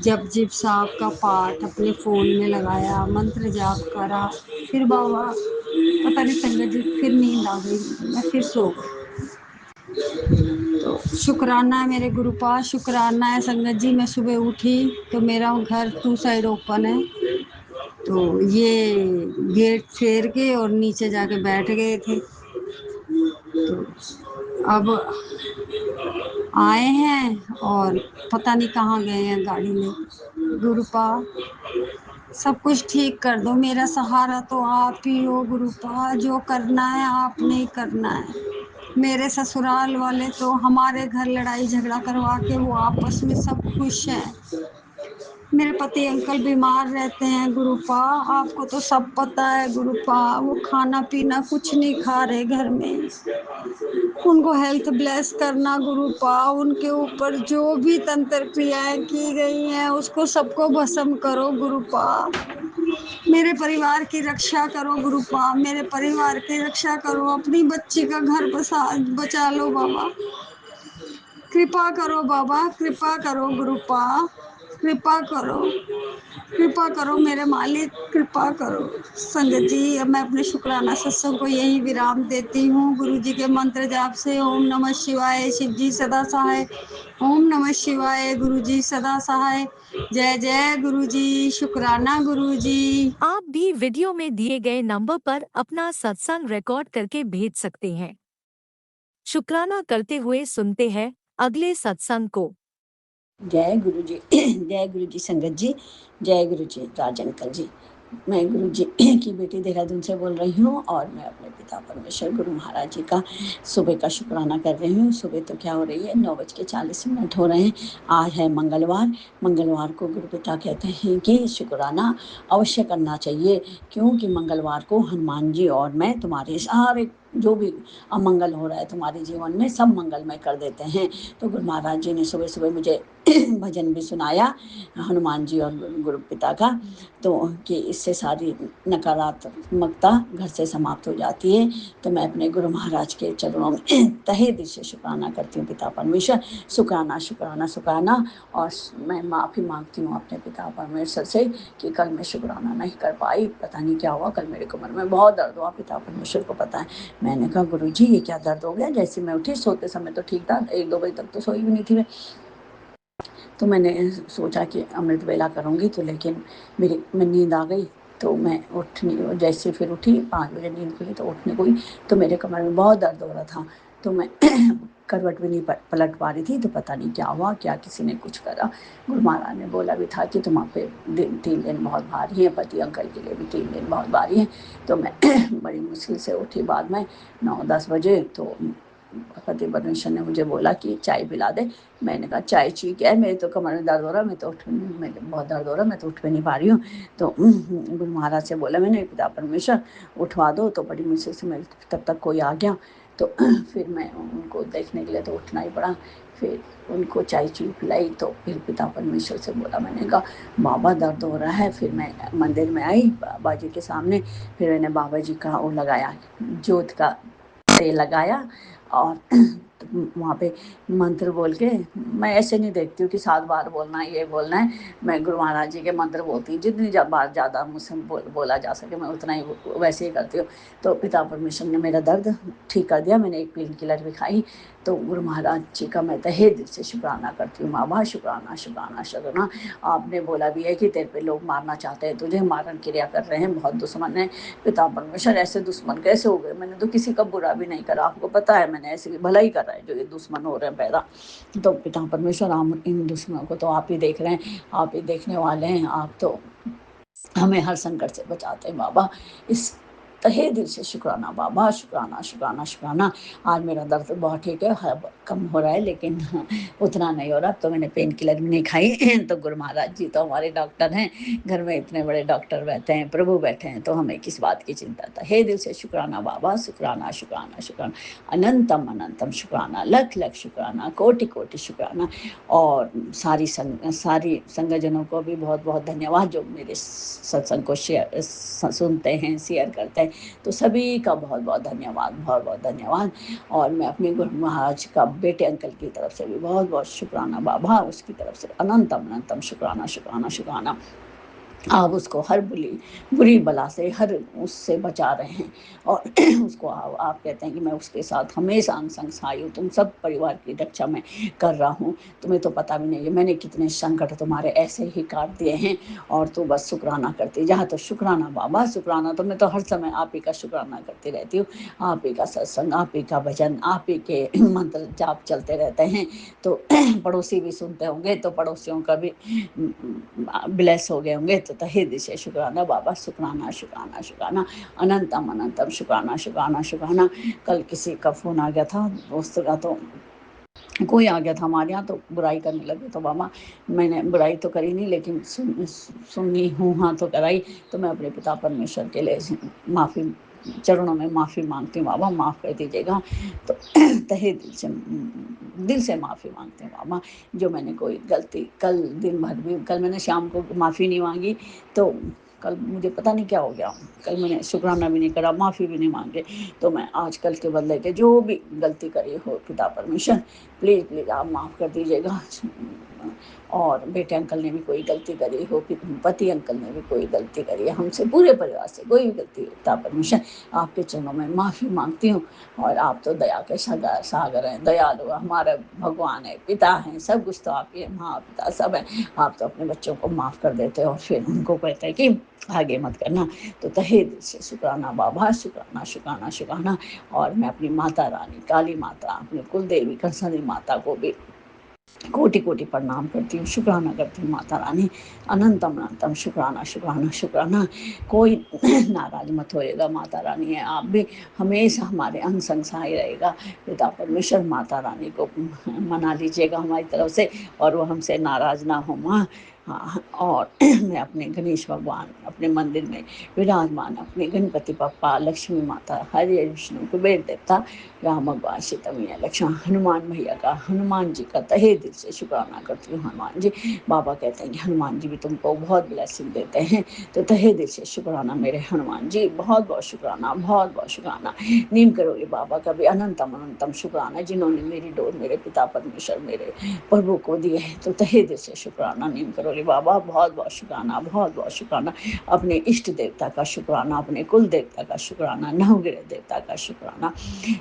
जपजी साहब का पाठ अपने फ़ोन में लगाया, मंत्र जाप करा, फिर बाबा पता नहीं संगत जी फिर नींद आ गई, मैं फिर सो गई। तो शुक्राना है मेरे गुरु पास, शुक्राना है संगत जी। मैं सुबह उठी तो मेरा घर 2 साइड ओपन है, तो ये गेट फेर के और नीचे जाके बैठ गए थे। तो अब आए हैं और पता नहीं कहाँ गए हैं गाड़ी में। गुरुपा सब कुछ ठीक कर दो, मेरा सहारा तो आप ही हो गुरुपा, जो करना है आपने ही करना है। मेरे ससुराल वाले तो हमारे घर लड़ाई झगड़ा करवा के वो आपस में सब खुश हैं। मेरे पति अंकल बीमार रहते हैं गुरुपा, आपको तो सब पता है गुरुपा, वो खाना पीना कुछ नहीं खा रहे घर में। उनको हेल्थ ब्लेस करना गुरुपा, उनके ऊपर जो भी तंत्र क्रियाएं की गई हैं उसको सबको भस्म करो गुरुपा। मेरे परिवार की रक्षा करो गुरुपा, मेरे परिवार की रक्षा करो, अपनी बच्ची का घर बचा लो बाबा। कृपा करो बाबा, कृपा करो गुरुपा, कृपा करो, कृपा करो मेरे मालिक, कृपा करो। संगत जी, अब मैं अपने शुक्राना सत्संग को यही विराम देती हूँ। गुरु जी के मंत्र जाप से ओम नमः शिवाय, शिव जी सदा सहाय। ओम नमः शिवाय, गुरु जी सदा सहाय। जय जय गुरु जी, शुक्राना गुरु जी। आप भी वीडियो में दिए गए नंबर पर अपना सत्संग रिकॉर्ड करके भेज सकते हैं। शुक्राना करते हुए सुनते हैं अगले सत्संग को। जय गुरु जी। जय गुरु जी संगत जी, जय गुरु जी राज अंकल जी। मैं गुरु जी की बेटी देहरादून से बोल रही हूँ और मैं अपने पिता परमेश्वर गुरु महाराज जी का सुबह का शुक्राना कर रही हूँ। सुबह तो क्या हो रही है, 9:40 हो रहे हैं। आज है मंगलवार। मंगलवार को गुरु पिता कहते हैं कि शुक्राना अवश्य करना चाहिए, क्योंकि मंगलवार को हनुमान जी और मैं तुम्हारे सारे जो भी अमंगल हो रहा है तुम्हारे जीवन में सब मंगलमय कर देते हैं। तो गुरु महाराज जी ने सुबह सुबह मुझे भजन भी सुनाया हनुमान जी और गुरु पिता का, तो कि इससे सारी नकारात्मकता घर से समाप्त हो जाती है। तो मैं अपने गुरु महाराज के चरणों में तहे दिल से शुक्राना करती हूँ। पिता परमेश्वर शुक्राना शुक्राना शुक्राना। और मैं माफ़ी मांगती हूँ अपने पिता परमेश्वर से कि कल मैं शुक्राना नहीं कर पाई, पता नहीं क्या हुआ। कल मेरे कमर में बहुत दर्द हुआ, पिता परमेश्वर को पता है। मैंने कहा गुरु जी ये क्या दर्द हो गया। जैसे मैं उठी, सोते समय तो ठीक था, 1-2 बजे तक तो सोई भी नहीं थी मैं। तो मैंने सोचा कि अमृत वेला करूँगी, तो लेकिन मैं नींद आ गई। तो मैं उठनी जैसे फिर उठी 5 बजे नींद खुली तो उठने को ही, तो मेरे कमर में बहुत दर्द हो रहा था। तो मैं करवट भी नहीं पलट पा रही थी। तो पता नहीं क्या हुआ, क्या किसी ने कुछ करा। गुरु महाराज ने बोला भी था कि तुम आप पे 3 दिन बहुत भारी हैं, पति अंकल के लिए भी 3 दिन बहुत भारी हैं। तो मैं बड़ी मुश्किल से उठी बाद में 9-10 बजे। तो पति परमेश्वर ने मुझे बोला कि चाय पिला दे। मैंने कहा चाय ठीक है, मेरे तो कमर में दर्द हो रहा है, मैं तो बहुत दर्द हो रहा है, मैं तो उठ भी नहीं पा रही हूँ। तो गुरु महाराज से बोला मैंने, पिता परमेश्वर उठवा दो। तो बड़ी मुश्किल से मैं तब तक कोई आ गया। तो फिर मैं उनको देखने के लिए तो उठना ही पड़ा। फिर उनको चाय पिलाई। तो फिर पिता परमेश्वर से बोला, मैंने कहा बाबा दर्द हो रहा है। फिर मैं मंदिर में आई बाबा जी के सामने। फिर मैंने बाबा जी का वो लगाया, जोत का तेल लगाया और वहाँ पे मंत्र बोल के, मैं ऐसे नहीं देखती हूँ कि 7 बार बोलना है, ये बोलना है। मैं गुरु महाराज जी के मंत्र बोलती हूँ, जितनी बार ज़्यादा मुझसे बोला जा सके मैं उतना ही वैसे ही करती हूँ। तो पिता परमेश्वर ने मेरा दर्द ठीक कर दिया। मैंने एक पेन किलर भी खाई। तो गुरु महाराज जी का मैं तहे दिल से शुक्राना करती हूँ। बाबा शुक्राना शुक्राना शुक्राना। आपने बोला भी है कि तेरे पे लोग मारना चाहते हैं, तुझे मारन क्रिया कर रहे हैं, बहुत दुश्मन है। पिता परमेश्वर ऐसे दुश्मन कैसे हो गए? मैंने तो किसी का बुरा भी नहीं करा, आपको पता है। मैंने ऐसे भला ही करा है जो ये दुश्मन हो रहे हैं पैदा। तो पिता परमेश्वर हम इन दुश्मनों को तो आप ही देख रहे हैं, आप ही देखने वाले हैं। आप तो हमें हर संकट से बचाते हैं बाबा। इस तहे दिल से शुक्राना बाबा, शुक्राना शुक्राना शुक्राना। आज मेरा दर्द बहुत ठीक है, कम हो रहा है, लेकिन उतना नहीं हो रहा। तो मैंने पेन किलर भी नहीं खाई। तो गुरु महाराज जी तो हमारे डॉक्टर हैं, घर में इतने बड़े डॉक्टर बैठे हैं, प्रभु बैठे हैं, तो हमें किस बात की चिंता। तहे दिल से शुक्राना बाबा, शुक्राना शुक्राना शुक्राना। अनंतम अनंतम शुक्राना, लख लख शुक्राना, कोटि कोटि शुक्राना। और सारी संगजनों को भी बहुत बहुत धन्यवाद जो मेरे सत्संग को सुनते हैं, शेयर करते हैं। तो सभी का बहुत बहुत धन्यवाद, बहुत बहुत धन्यवाद। और मैं अपने गुरु महाराज का बेटे अंकल की तरफ से भी बहुत बहुत शुक्राना बाबा, उसकी तरफ से अनंतम अनंतम शुक्राना शुक्राना शुक्राना। आप उसको हर बुरी बला से, हर उससे बचा रहे हैं और उसको आप कहते हैं कि मैं उसके साथ हमेशा अंग संग सहाय हूँ, तुम सब परिवार की रक्षा मैं कर रहा हूँ। तुम्हें तो पता भी नहीं है मैंने कितने संकट तुम्हारे ऐसे ही काट दिए हैं और तू बस शुक्राना करती जा। तो शुक्राना बाबा, शुक्राना। तो मैं तो हर समय आप ही का शुक्राना करती रहती हूँ। आप ही का सत्संग, आप ही का भजन, आप ही के मंत्र जाप चलते रहते हैं। तो पड़ोसी भी सुनते होंगे तो पड़ोसियों का भी ब्लेस हो गए होंगे। तो तहे दिल से शुक्राना बाबा, शुक्राना शुक्राना शुक्राना, अनंतम अनंतम शुक्राना शुक्राना शुक्राना। कल किसी का फ़ोन आ गया था दोस्त का, तो कोई आ गया था हमारे यहाँ, तो बुराई करने लगे। तो बाबा मैंने बुराई तो करी नहीं, लेकिन सुनी हूँ हाँ तो कराई। तो मैं अपने पिता परमेश्वर के लिए माफ़ी, चरणों में माफ़ी मांगती हूँ बाबा, माफ़ कर दीजिएगा। तो तहे दिल से माफ़ी मांगते हैं बाबा। जो मैंने कोई गलती कल दिन भर भी, कल मैंने शाम को माफ़ी नहीं मांगी, तो कल मुझे पता नहीं क्या हो गया। कल मैंने शुक्राना भी नहीं करा, माफ़ी भी नहीं मांगे। तो मैं आज कल के बदले के जो भी गलती करी हो पिता परमेश्वर, प्लीज़ प्लीज़ आप माफ़ कर दीजिएगा। और बेटे अंकल ने भी कोई गलती करी हो, पति अंकल ने भी कोई गलती करी है, हमसे पूरे परिवार से कोई भी गलती हो, पिता परमेश्वर आपके चरणों में माफ़ी मांगती हूँ। और आप तो दया के सागर हैं, दयालु हमारे भगवान है, पिता हैं, सब कुछ तो आपके माँ पिता सब है। आप तो अपने बच्चों को माफ़ कर देते हो और फिर उनको कहते हैं कि आगे मत करना। तो तहे दिल से शुक्राना बाबा, शुक्राना शुक्राना शुक्राना। और मैं अपनी माता रानी काली माता, अपनी कुल देवी कंसनी माता को भी कोटि कोटि प्रणाम करती हूँ, शुक्राना करती हूँ माता रानी। अनंतम अनंतम शुक्राना शुक्राना शुक्राना। कोई नाराज मत होएगा, माता रानी है आप भी हमेशा हमारे अंग संग सहाय रहेगा। पिता परमेश्वर माता रानी को मना लीजिएगा हमारी तरफ से, और वो हमसे नाराज ना हो माँ। हाँ, और मैं अपने गणेश भगवान अपने मंदिर में विराजमान, अपने गणपति पप्पा, लक्ष्मी माता, हरे विष्णु, कुबेर देवता, राम भगवान, सीता मैया, लक्ष्मण, हनुमान भैया का, हनुमान जी का तहे दिल से शुक्राना करती हूँ। हनुमान जी, बाबा कहते हैं कि हनुमान जी भी तुमको बहुत ब्लेसिंग देते हैं। तो तहे दिल से शुक्राना मेरे हनुमान जी, बहुत बहुत शुक्राना, बहुत बहुत शुक्राना। नीम करोगे बाबा का भी अनंतम अनंतम शुक्राना, जिन्होंने मेरी डोर मेरे पिता परमेश्वर मेरे प्रभु को दिए है। तो तहे दिल से शुक्राना नीम करोगे बाबा, बहुत बहुत शुक्राना, बहुत बहुत शुक्राना। अपने इष्ट देवता का शुक्राना, अपने कुल देवता का शुक्राना, नवग्रह देवता का शुक्राना,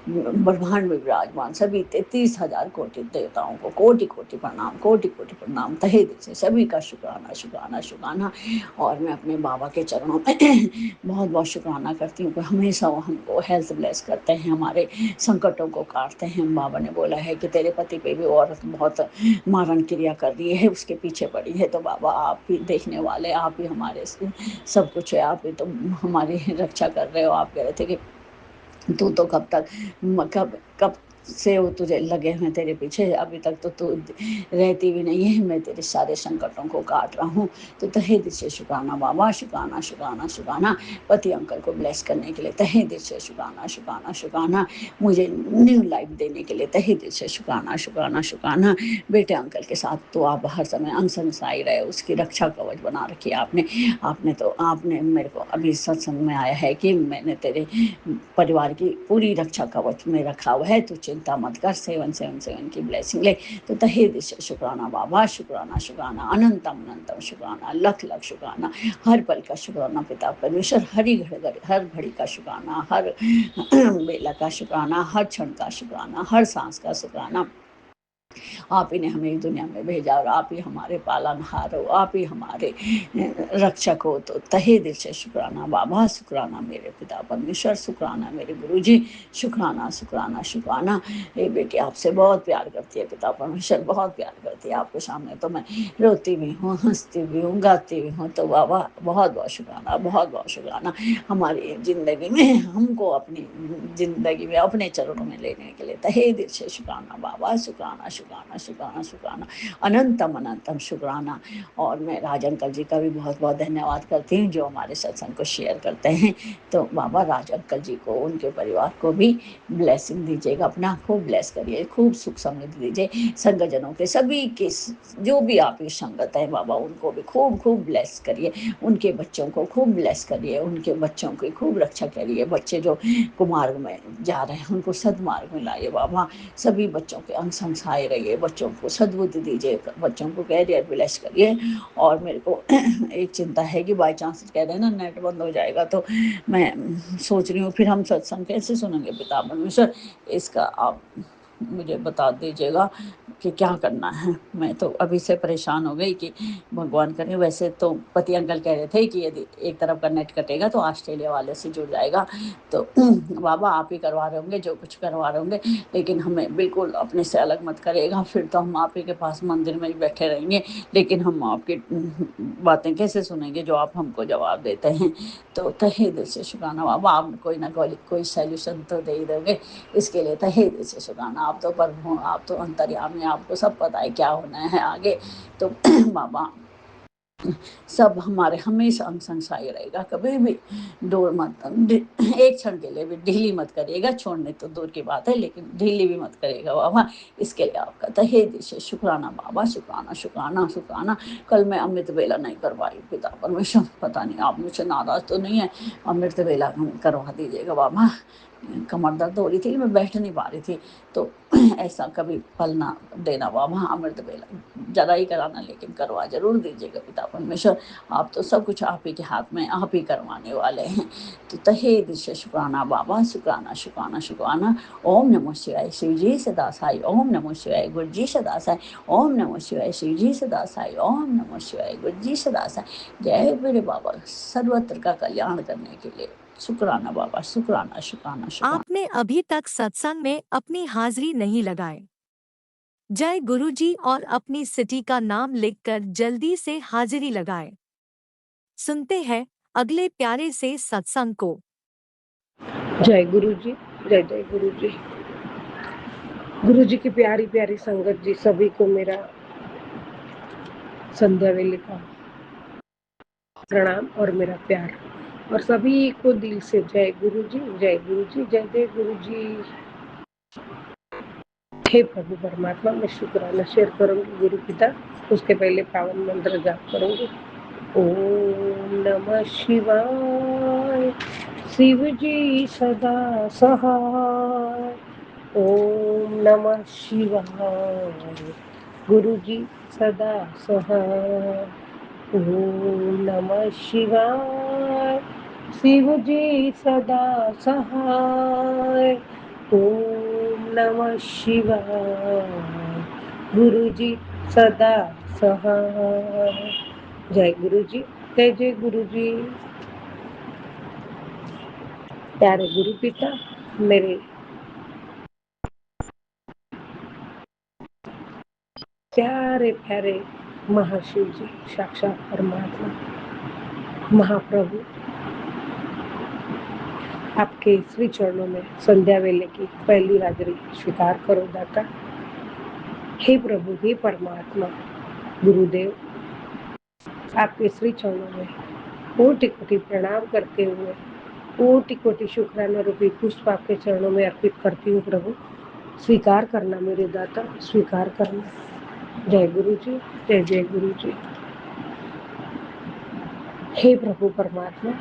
ब्रह्मांड में विराजमान सभी 33,000 कोटि देवताओं को कोटि कोटि प्रणाम, कोटि कोटि प्रणाम। तहे दिल से सभी का शुक्राना शुक्राना शुक्राना। और मैं अपने बाबा के चरणों में बहुत बहुत शुक्राना करती हूँ कि हमेशा वो हमको हेल्थ ब्लेस करते हैं, हमारे संकटों को काटते हैं। बाबा ने बोला है कि तेरे पति पे भी औरत बहुत मारण क्रिया कर रही है, उसके पीछे पड़ी है। तो बाबा आप ही देखने वाले, आप ही हमारे सब कुछ है, आप ही तो हमारी रक्षा कर रहे हो। आप कह रहे थे कि तू तो कब से वो तुझे लगे हैं तेरे पीछे, अभी तक तो तू रहती भी नहीं है। मैं तेरे सारे संकटों को काट रहा हूँ। तो तहे दिल से शुक्राना बाबा, शुक्राना शुक्राना शुक्राना। पति अंकल को ब्लेस करने के लिए तहे दिल से शुक्राना शुक्राना शुक्राना। मुझे न्यू लाइफ देने के लिए तहे दिल से शुक्राना शुक्राना शुक्राना। बेटे अंकल के साथ तो आप हर समय अंग संग सहाय रहे, उसकी रक्षा कवच बना रखी है आपने मेरे को अभी सत्संग में आया है कि मैंने तेरे परिवार की पूरी रक्षा कवच में रखा हुआ है, तो चिंता मत कर। 777 की ब्लेसिंग ले। तो तहे दिल से शुक्राना बाबा, शुक्राना शुक्राना, अनंतम अनंतम शुक्राना, लख लख शुक्राना। हर पल का शुक्राना पिता परमेश्वर, हर घड़ी का शुक्राना, हर बेला का शुक्राना, हर क्षण का शुक्राना, हर सांस का शुक्राना। आप ही ने हमें इस दुनिया में भेजा और आप ही हमारे पालनहार हो, आप ही हमारे रक्षक हो। तो तहे दिल से शुक्राना बाबा, शुक्राना मेरे पिता परमेश्वर, शुक्राना मेरे गुरुजी, शुक्राना शुक्राना शुक्राना। ये बेटी आपसे बहुत प्यार करती है, पिता परमेश्वर बहुत प्यार करती है। आपके सामने तो मैं रोती भी हूँ, हंसती भी हूँ, गाती भी हूँ। तो बाबा बहुत बहुत शुक्राना, बहुत बहुत शुक्राना। हमारी ज़िंदगी में हमको अपनी ज़िंदगी में अपने चरणों में लेने के लिए तहे दिल से शुक्राना बाबा, शुक्राना शुक्राना शुक्राना शुक्राना, अनंतम अनंतम शुक्राना। और मैं राज अंकल जी का भी बहुत बहुत धन्यवाद करती हूँ जो हमारे सत्संग को शेयर करते हैं। तो बाबा राज अंकल जी को, उनके परिवार को भी ब्लेसिंग दीजिएगा, अपना खूब ब्लेस करिए, खूब सुख समृद्धि दीजिए। संगजनों के सभी के जो भी आपकी संगत है बाबा, उनको भी खूब खूब ब्लेस करिए, उनके बच्चों को खूब ब्लेस करिए, उनके बच्चों की खूब रक्षा करिए। बच्चे जो कुमार्ग में जा रहे हैं उनको सदमार्ग में लाइए बाबा, सभी बच्चों के अंग संग सहाय रहिए, बच्चों को सद्बुद्धि दीजिए, बच्चों को कैरियर ब्लेस करिए। और मेरे को एक चिंता है कि बाई चांस कह रहे हैं ना नेट बंद हो जाएगा, तो मैं सोच रही हूँ फिर हम सत्संग कैसे सुनेंगे पिता परमेश्वर, इसका आप मुझे बता दीजिएगा कि क्या करना है। मैं तो अभी से परेशान हो गई कि भगवान करे। वैसे तो पति अंकल कह रहे थे कि यदि एक तरफ का नेट कटेगा तो ऑस्ट्रेलिया वाले से जुड़ जाएगा, तो बाबा आप ही करवा रहे होंगे जो कुछ करवा रहे होंगे, लेकिन हमें बिल्कुल अपने से अलग मत करिएगा, फिर तो हम आप ही के पास मंदिर में ही बैठे रहेंगे, लेकिन हम आपकी बातें कैसे सुनेंगे जो आप हमको जवाब देते हैं। तो तहे दिल से शुक्राना बाबा, आप कोई ना कोई सॉल्यूशन तो दे ही दोगे, इसके लिए तहे दिल से शुक्राना। आप तो प्रभु, आप तो अंतर्यामी, आपको सब पता है क्या होना है आगे। तो बाबा सब हमारे हमेशा अंग संग सहाय रहेगा, कभी भी दूर मत, एक क्षण के लिए भी ढीली मत करिएगा, छोड़ने तो दूर की बात है लेकिन ढीली भी मत करिएगा बाबा। इसके लिए आपका तहे दिल से शुक्राना बाबा, शुक्राना शुक्राना शुक्राना। कल मैं अमृत वेला नहीं करवाई पिता परमेश्वर, पता नहीं आप मुझसे नाराज तो नहीं है, अमृत वेला करवा दीजिएगा बाबा। कमर दर्द हो रही थी, मैं बैठ नहीं पा रही थी, तो ऐसा कभी पल ना देना बाबा, अमृत वेला जरा ही कराना लेकिन करवा जरूर दीजिएगा पिता परमेश्वर। आप तो सब कुछ आप ही के हाथ में, आप ही करवाने वाले हैं। तो तहे दिल से शुक्राना बाबा, शुक्राना शुक्राना शुक्राना। ओम नमो शिवाय शिव जी सदा साई, ओम नमो शिवाय गुरु जी सदा साई, ओम नमो शिवाय शिव जी सदा साई, ओम नमो शिवाय गुरु जी सदा साई। जय मेरे बाबा, सर्वत्र का कल्याण करने के लिए शुक्राना बाबा, शुक्राना शुक्राना शुक्राना। आपने अभी तक सत्संग में अपनी हाजिरी नहीं लगाई। जय गुरुजी और अपनी सिटी का नाम लिखकर जल्दी से हाजिरी लगाएं। सुनते हैं अगले प्यारे से सत्संग को। जय गुरु जी, जय जय गुरु जी। गुरु जी की प्यारी प्यारी संगत जी, सभी को मेरा संध्या वेले का प्रणाम और मेरा प्यार, और सभी को दिल से जय गुरु जी, जय गुरु जी, जय जय गुरु जी। हे प्रभु परमात्मा, मैं शुक्राना शेयर करूंगी गुरु पिता, उसके पहले पावन मंत्र जाप करूंगी। ओम नमः शिवाय, शिव जी सदा सहाय। ओम नमः शिवाय, गुरु जी सदा सहाय। ओम नमः शिवाय, शिव जी सदा सहाय। ओम नमः शिवाय, गुरु जी सदा सहाय। जय गुरु जी, जय जय गुरु जी। प्यारे गुरु पिता, मेरे प्यारे प्यारे महाशिव जी, साक्षात परमात्मा महाप्रभु, आपके श्री चरणों में संध्या वेले की पहली हाजिरी स्वीकार करो दाता। हे प्रभु, हे परमात्मा गुरुदेव, आपके श्री चरणों में कोटि कोटि प्रणाम करते हुए कोटि कोटि शुक्राना रूपी पुष्प आपके चरणों में अर्पित करती हूँ प्रभु। स्वीकार करना मेरे दाता, स्वीकार करना। जय गुरु जी, जय जय गुरु जी। हे प्रभु परमात्मा,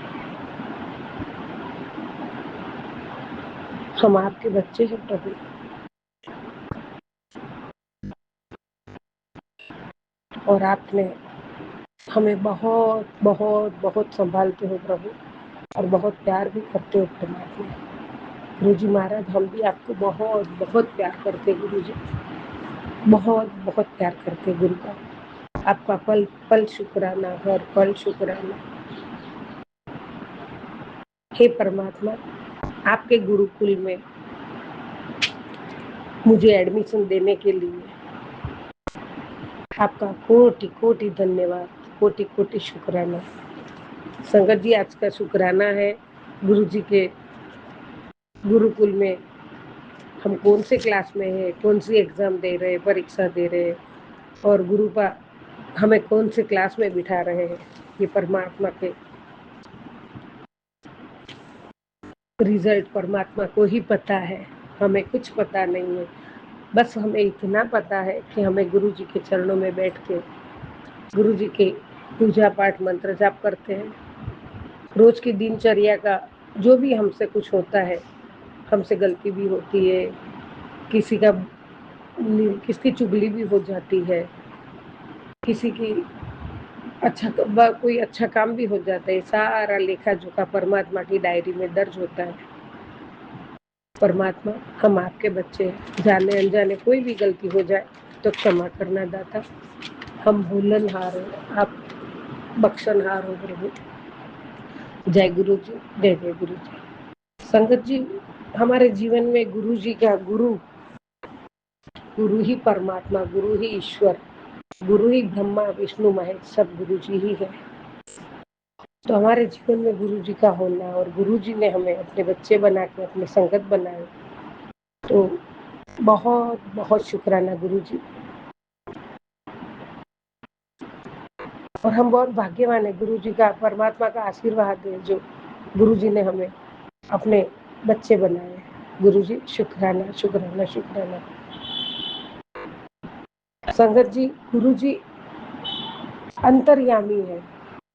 हम आपके बच्चे हैं प्रभु, और आपने हमें बहुत बहुत बहुत संभालते हो प्रभु, और बहुत प्यार भी करते हो परमात्मा। गुरु जी महाराज, हम भी आपको बहुत बहुत प्यार करते गुरु जी, बहुत बहुत प्यार करते गुरु का। आपका पल पल शुक्राना, हर पल शुक्राना। हे परमात्मा, आपके गुरुकुल में मुझे एडमिशन देने के लिए आपका कोटि कोटि धन्यवाद, कोटि कोटि शुक्राना। संगत जी, आज का शुक्राना है गुरु जी के गुरुकुल में हम कौन से क्लास में है, कौन सी एग्जाम दे रहे हैं, परीक्षा दे रहे हैं, और गुरुपा हमें कौन से क्लास में बिठा रहे हैं, ये परमात्मा के रिजल्ट परमात्मा को ही पता है, हमें कुछ पता नहीं है। बस हमें इतना पता है कि हमें गुरु जी के चरणों में बैठ के गुरु जी के पूजा पाठ मंत्र जाप करते हैं। रोज की दिनचर्या का जो भी हमसे कुछ होता है, हमसे गलती भी होती है, किसी का किसकी चुगली भी हो जाती है, किसी की कोई अच्छा काम भी हो जाता है। सारा लेखा जोखा परमात्मा की डायरी में दर्ज होता है। परमात्मा, हम आपके बच्चे हैं, जाने अनजाने कोई भी गलती हो जाए तो क्षमा करना दाता। हम भूलनहार हो, आप बख्शनहार हो प्रभु। जय गुरु जी, जय जय गुरु जी। संगत जी, हमारे जीवन में गुरु जी का गुरु ही परमात्मा, गुरु ही ईश्वर, गुरु ही ब्रह्मा विष्णु महेश, सब गुरु जी ही है। तो हमारे जीवन में गुरु जी का होना और गुरु जी ने हमें अपने बच्चे बना के अपने संगत बनाए, तो बहुत बहुत शुक्राना गुरु जी। और हम बहुत भाग्यवान है, गुरु जी का, परमात्मा का आशीर्वाद है जो गुरु जी ने हमें अपने बच्चे बनाए। गुरु जी शुक्राना शुक्राना शुक्राना। संगत जी, गुरु जी अंतर्यामी है,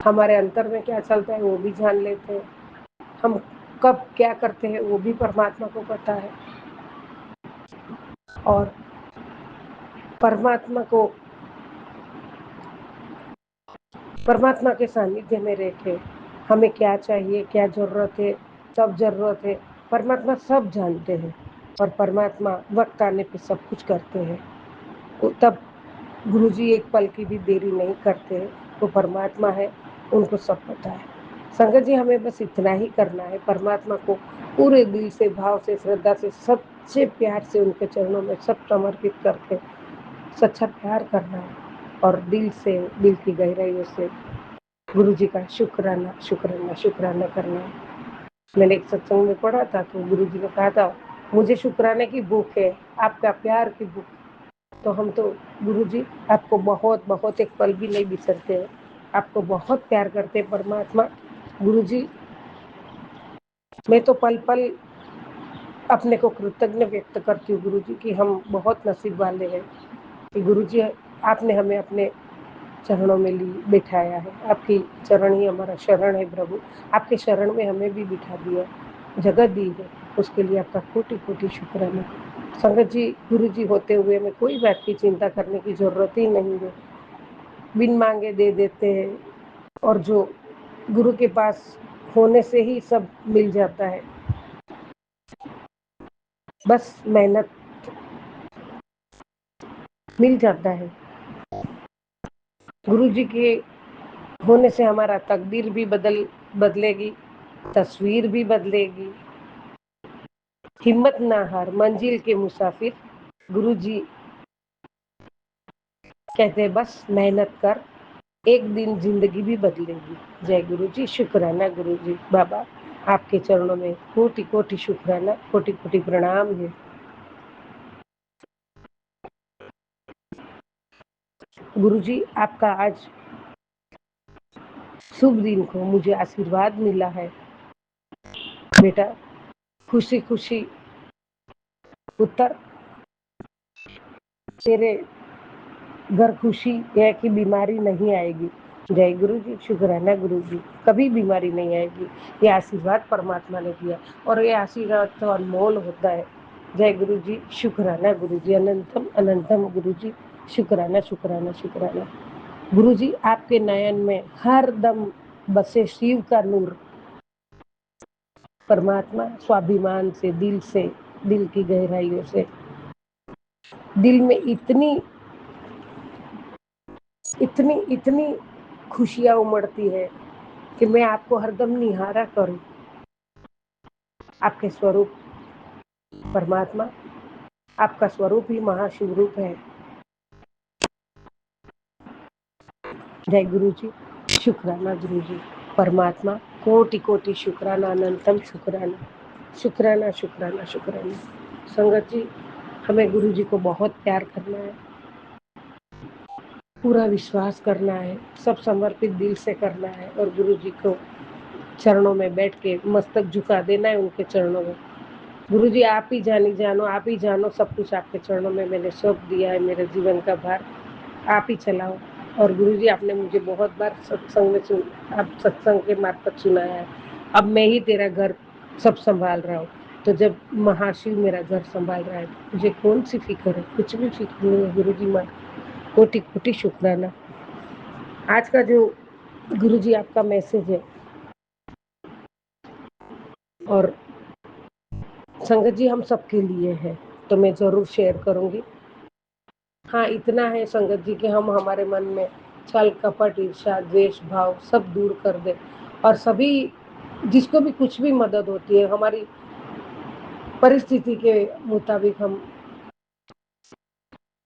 हमारे अंतर में क्या चलता है वो भी जान लेते हैं, हम कब क्या करते हैं वो भी परमात्मा को पता है। और परमात्मा के सानिध्य में रहकर हमें क्या चाहिए, क्या जरूरत है, सब जरूरत है, परमात्मा सब जानते हैं। और परमात्मा वक्त आने पे सब कुछ करते हैं। तब गुरुजी एक पल की भी देरी नहीं करते हैं। वो परमात्मा है, उनको सब पता है। संगत जी, हमें बस इतना ही करना है, परमात्मा को पूरे दिल से, भाव से, श्रद्धा से, सच्चे प्यार से उनके चरणों में सब समर्पित करके सच्चा प्यार करना है और दिल से, दिल की गहराइयों से गुरु जी का शुक्राना शुक्राना शुक्राना करना है। मैंने एक सत्संग में पढ़ा था तो गुरु जी ने कहा था, मुझे शुक्राने की भूख है, आपका प्यार की भूख। तो हम तो गुरु जी आपको बहुत बहुत एक पल भी नहीं बिसरते हैं, आपको बहुत प्यार करते हैं परमात्मा। गुरु जी, मैं तो पल पल अपने को कृतज्ञ व्यक्त करती हूँ गुरु जी कि हम बहुत नसीब वाले हैं कि गुरु जी आपने हमें अपने चरणों में बिठाया है। आपकी चरण ही हमारा शरण है प्रभु, आपके शरण में हमें भी बिठा दिया, जगत दी है, उसके लिए आपका कोटि कोटि शुक्राना। संगत जी, गुरु जी होते हुए हमें कोई बात की चिंता करने की जरूरत ही नहीं है, बिन मांगे दे देते हैं। और जो गुरु के पास होने से ही सब मिल जाता है, बस मेहनत मिल जाता है। गुरु जी के होने से हमारा तकदीर भी बदलेगी, तस्वीर भी बदलेगी। हिम्मत ना हार, मंजिल के मुसाफिर, गुरु जी कहते हैं बस मेहनत कर, एक दिन जिंदगी भी बदलेगी। जय गुरु जी, शुक्राना गुरु जी। बाबा, आपके चरणों में कोटि कोटि शुक्राना, कोटि कोटि प्रणाम है। गुरु जी, आपका आज शुभ दिन को मुझे आशीर्वाद मिला है। बेटा, खुशी खुशी पुत्र, तेरे घर खुशी है कि बीमारी नहीं आएगी। जय गुरु जी, शुक्राना गुरु जी, कभी बीमारी नहीं आएगी। ये आशीर्वाद परमात्मा ने दिया और ये आशीर्वाद तो अनमोल होता है। जय गुरु जी, शुक्राना गुरु जी, अनंतम अनंतम गुरु जी, शुक्राना शुक्राना शुक्राना। गुरु जी, आपके नयन में हर दम बसे शिव का नूर। परमात्मा स्वाभिमान से, दिल की गहराइयों से, दिल में इतनी इतनी इतनी खुशियां उमड़ती है कि मैं आपको हरदम निहारा करूं। आपके स्वरूप परमात्मा, आपका स्वरूप ही महाशिव रूप है। जय गुरु जी, शुक्राना गुरु जी। परमात्मा, कोटि कोटि शुक्राना, अनंतम शुक्राना, शुक्राना शुक्राना शुक्राना। संगत जी, हमें गुरु जी को बहुत प्यार करना है, पूरा विश्वास करना है, सब समर्पित दिल से करना है और गुरु जी को चरणों में बैठ के मस्तक झुका देना है उनके चरणों में। गुरु जी, आप ही जानो, आप ही जानो, सब कुछ आपके चरणों में मैंने सौंप दिया है, मेरे जीवन का भार आप ही चलाओ। और गुरु जी, आपने मुझे बहुत बार सत्संग में आप सत्संग के मार्फत सुनाया है, अब मैं ही तेरा घर सब संभाल रहा हूँ। तो जब महाशिव मेरा घर संभाल रहा है मुझे कौन सी फिक्र है, कुछ भी फिक्र नहीं है। गुरु जी माँ कोटि कोटि शुक्राना। आज का जो गुरु जी आपका मैसेज है और संगत जी हम सबके लिए है, तो मैं जरूर शेयर करूंगी। हाँ, इतना है संगत जी कि हम हमारे मन में छल कपट ईर्ष्या द्वेष भाव सब दूर कर दे और सभी जिसको भी कुछ भी मदद होती है हमारी परिस्थिति के मुताबिक हम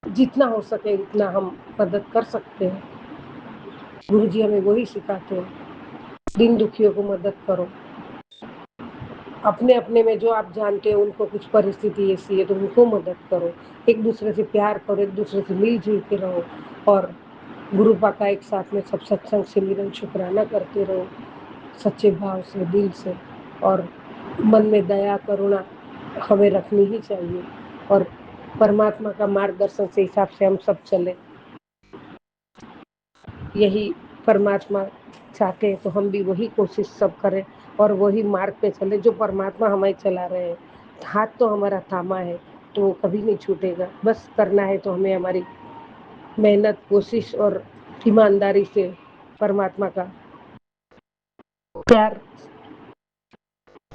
जितना हो सके उतना हम मदद कर सकते हैं। गुरु जी हमें वही सिखाते हैं, दिन दुखियों को मदद करो। अपने अपने में जो आप जानते हो उनको कुछ परिस्थिति ऐसी है तो उनको मदद करो, एक दूसरे से प्यार करो, एक दूसरे से मिलजुल के रहो और गुरु पा का एक साथ में सब सत्संग सिमरन शुक्राना करते रहो सच्चे भाव से, दिल से। और मन में दया करुणा हमें रखनी ही चाहिए और परमात्मा का मार्गदर्शन से हिसाब से हम सब चले, यही परमात्मा चाहते हैं तो हम भी वही कोशिश सब करें और वही मार्ग पे चले जो परमात्मा हमें चला रहे हैं। हाथ तो हमारा थामा है तो वो कभी नहीं छूटेगा, बस करना है तो हमें हमारी मेहनत कोशिश और ईमानदारी से परमात्मा का प्यार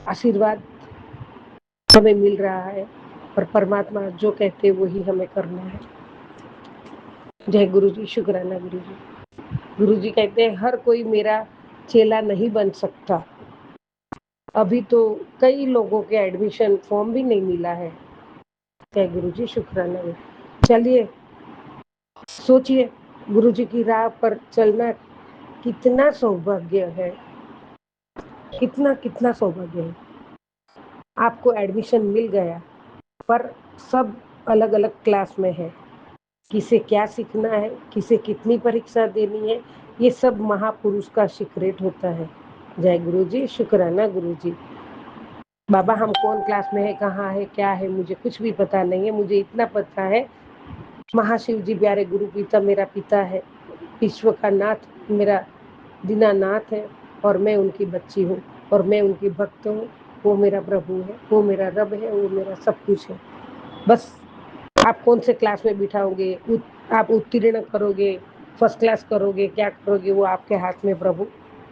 आशीर्वाद हमें मिल रहा है और परमात्मा जो कहते हैं वही हमें करना है। जय गुरु जी, शुक्राना गुरु जी। गुरु जी कहते हैं हर कोई मेरा चेला नहीं बन सकता। अभी तो कई लोगों के एडमिशन फॉर्म भी नहीं मिला है। जय गुरु जी, शुक्राना। चलिए सोचिए, गुरु जी की राह पर चलना कितना सौभाग्य है, कितना कितना सौभाग्य है। आपको एडमिशन मिल गया पर सब अलग अलग क्लास में है, किसे क्या सीखना है, किसे कितनी परीक्षा देनी है, ये सब महापुरुष का सीक्रेट होता है। जय गुरु जी, शुक्राना गुरु जी। बाबा हम कौन क्लास में है, कहाँ है, क्या है, मुझे कुछ भी पता नहीं है। मुझे इतना पता है महाशिव जी प्यारे गुरु पिता मेरा पिता है, विश्व का नाथ मेरा दीनानाथ है और मैं उनकी बच्ची हूँ और मैं उनकी भक्त हूँ। वो मेरा प्रभु है, वो मेरा रब है, वो मेरा सब कुछ है। बस आप कौन से क्लास में बिठाओगे, आप उत्तीर्ण करोगे, फर्स्ट क्लास करोगे, क्या करोगे वो आपके हाथ में प्रभु।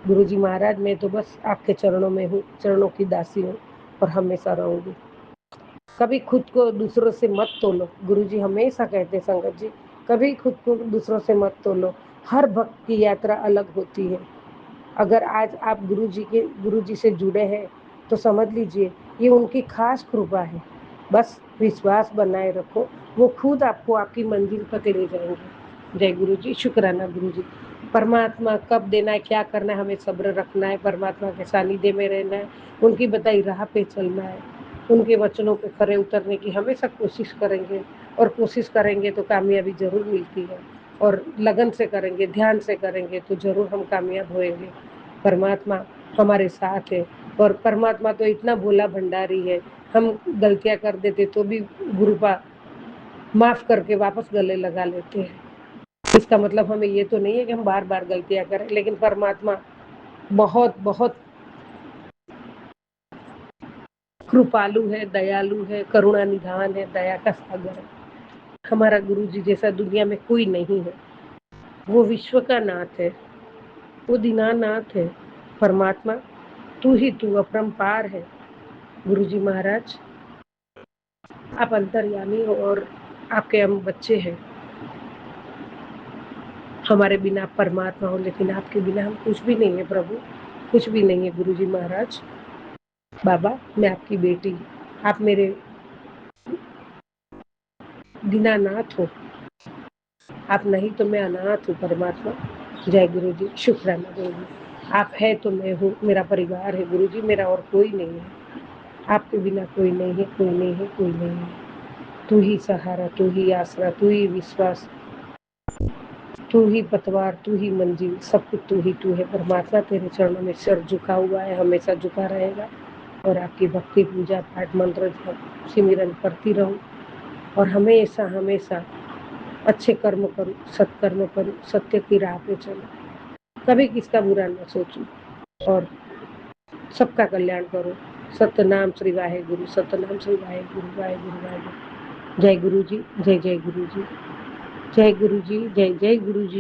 गुरु जी महाराज मैं तो बस आपके चरणों में हूँ, चरणों की दासी हूँ और हमेशा रहूंगी। कभी खुद को दूसरों से मत तोलो, गुरु जी हमेशा कहते संगत जी, कभी खुद को दूसरों से मत तोलो। हर भक्त की यात्रा अलग होती है। अगर आज आप गुरु जी से जुड़े हैं तो समझ लीजिए ये उनकी खास कृपा है। बस विश्वास बनाए रखो, वो खुद आपको आपकी मंजिल तक ले जाएंगे। जय गुरु जी, शुक्राना गुरु जी। परमात्मा कब देना है, क्या करना है, हमें सब्र रखना है, परमात्मा के सानिध्य में रहना है, उनकी बताई राह पे चलना है, उनके वचनों पे खरे उतरने की हमेशा कोशिश करेंगे और कोशिश करेंगे तो कामयाबी जरूर मिलती है और लगन से करेंगे, ध्यान से करेंगे तो जरूर हम कामयाब होएंगे। परमात्मा हमारे साथ है और परमात्मा तो इतना भोला भंडारी है, हम गलतियां कर देते तो भी गुरुपा माफ करके वापस गले लगा लेते हैं। इसका मतलब हमें ये तो नहीं है कि हम बार बार गलतियां करें, लेकिन परमात्मा बहुत बहुत कृपालु है, दयालु है, करुणा निधान है, दया का सागर है। हमारा गुरु जी जैसा दुनिया में कोई नहीं है। वो विश्व का नाथ है, वो दीनानाथ है। परमात्मा तू ही तू अपरंपार है। गुरु जी महाराज आप अंतर्यामी हो और आपके हम बच्चे हैं। हमारे बिना परमात्मा हो लेकिन आपके बिना हम कुछ भी नहीं है प्रभु, कुछ भी नहीं है। गुरु जी महाराज बाबा मैं आपकी बेटी, आप मेरे दीनानाथ हो, आप नहीं तो मैं अनाथ हूँ परमात्मा। जय गुरु जी, शुक्राना गुरु जी। आप है तो मैं हूँ, मेरा परिवार है गुरु जी, मेरा और कोई नहीं है। आपके बिना कोई नहीं है, कोई नहीं है, कोई नहीं है। तू ही सहारा, तू ही आसरा, तू ही विश्वास, तू ही पतवार, तू ही मंजिल, सब कुछ तू है परमात्मा। तेरे चरणों में सिर झुका हुआ है, हमेशा झुका रहेगा और आपकी भक्ति पूजा पाठ मंत्र सिमरन करती रहूं और हमेशा हमेशा अच्छे कर्म करूं, सत्कर्म करूं, सत्य की राह पे चलूं, कभी किसका बुरा न सोचूं और सबका कल्याण करूं। सतनाम श्री वाहेगुरु, सतनाम श्री वाहेगुरु, वाहेगुरु, वाहेगुरु। जय गुरु जी, जय जय गुरु जी, जय गुरु जी, जय जय गुरु जी।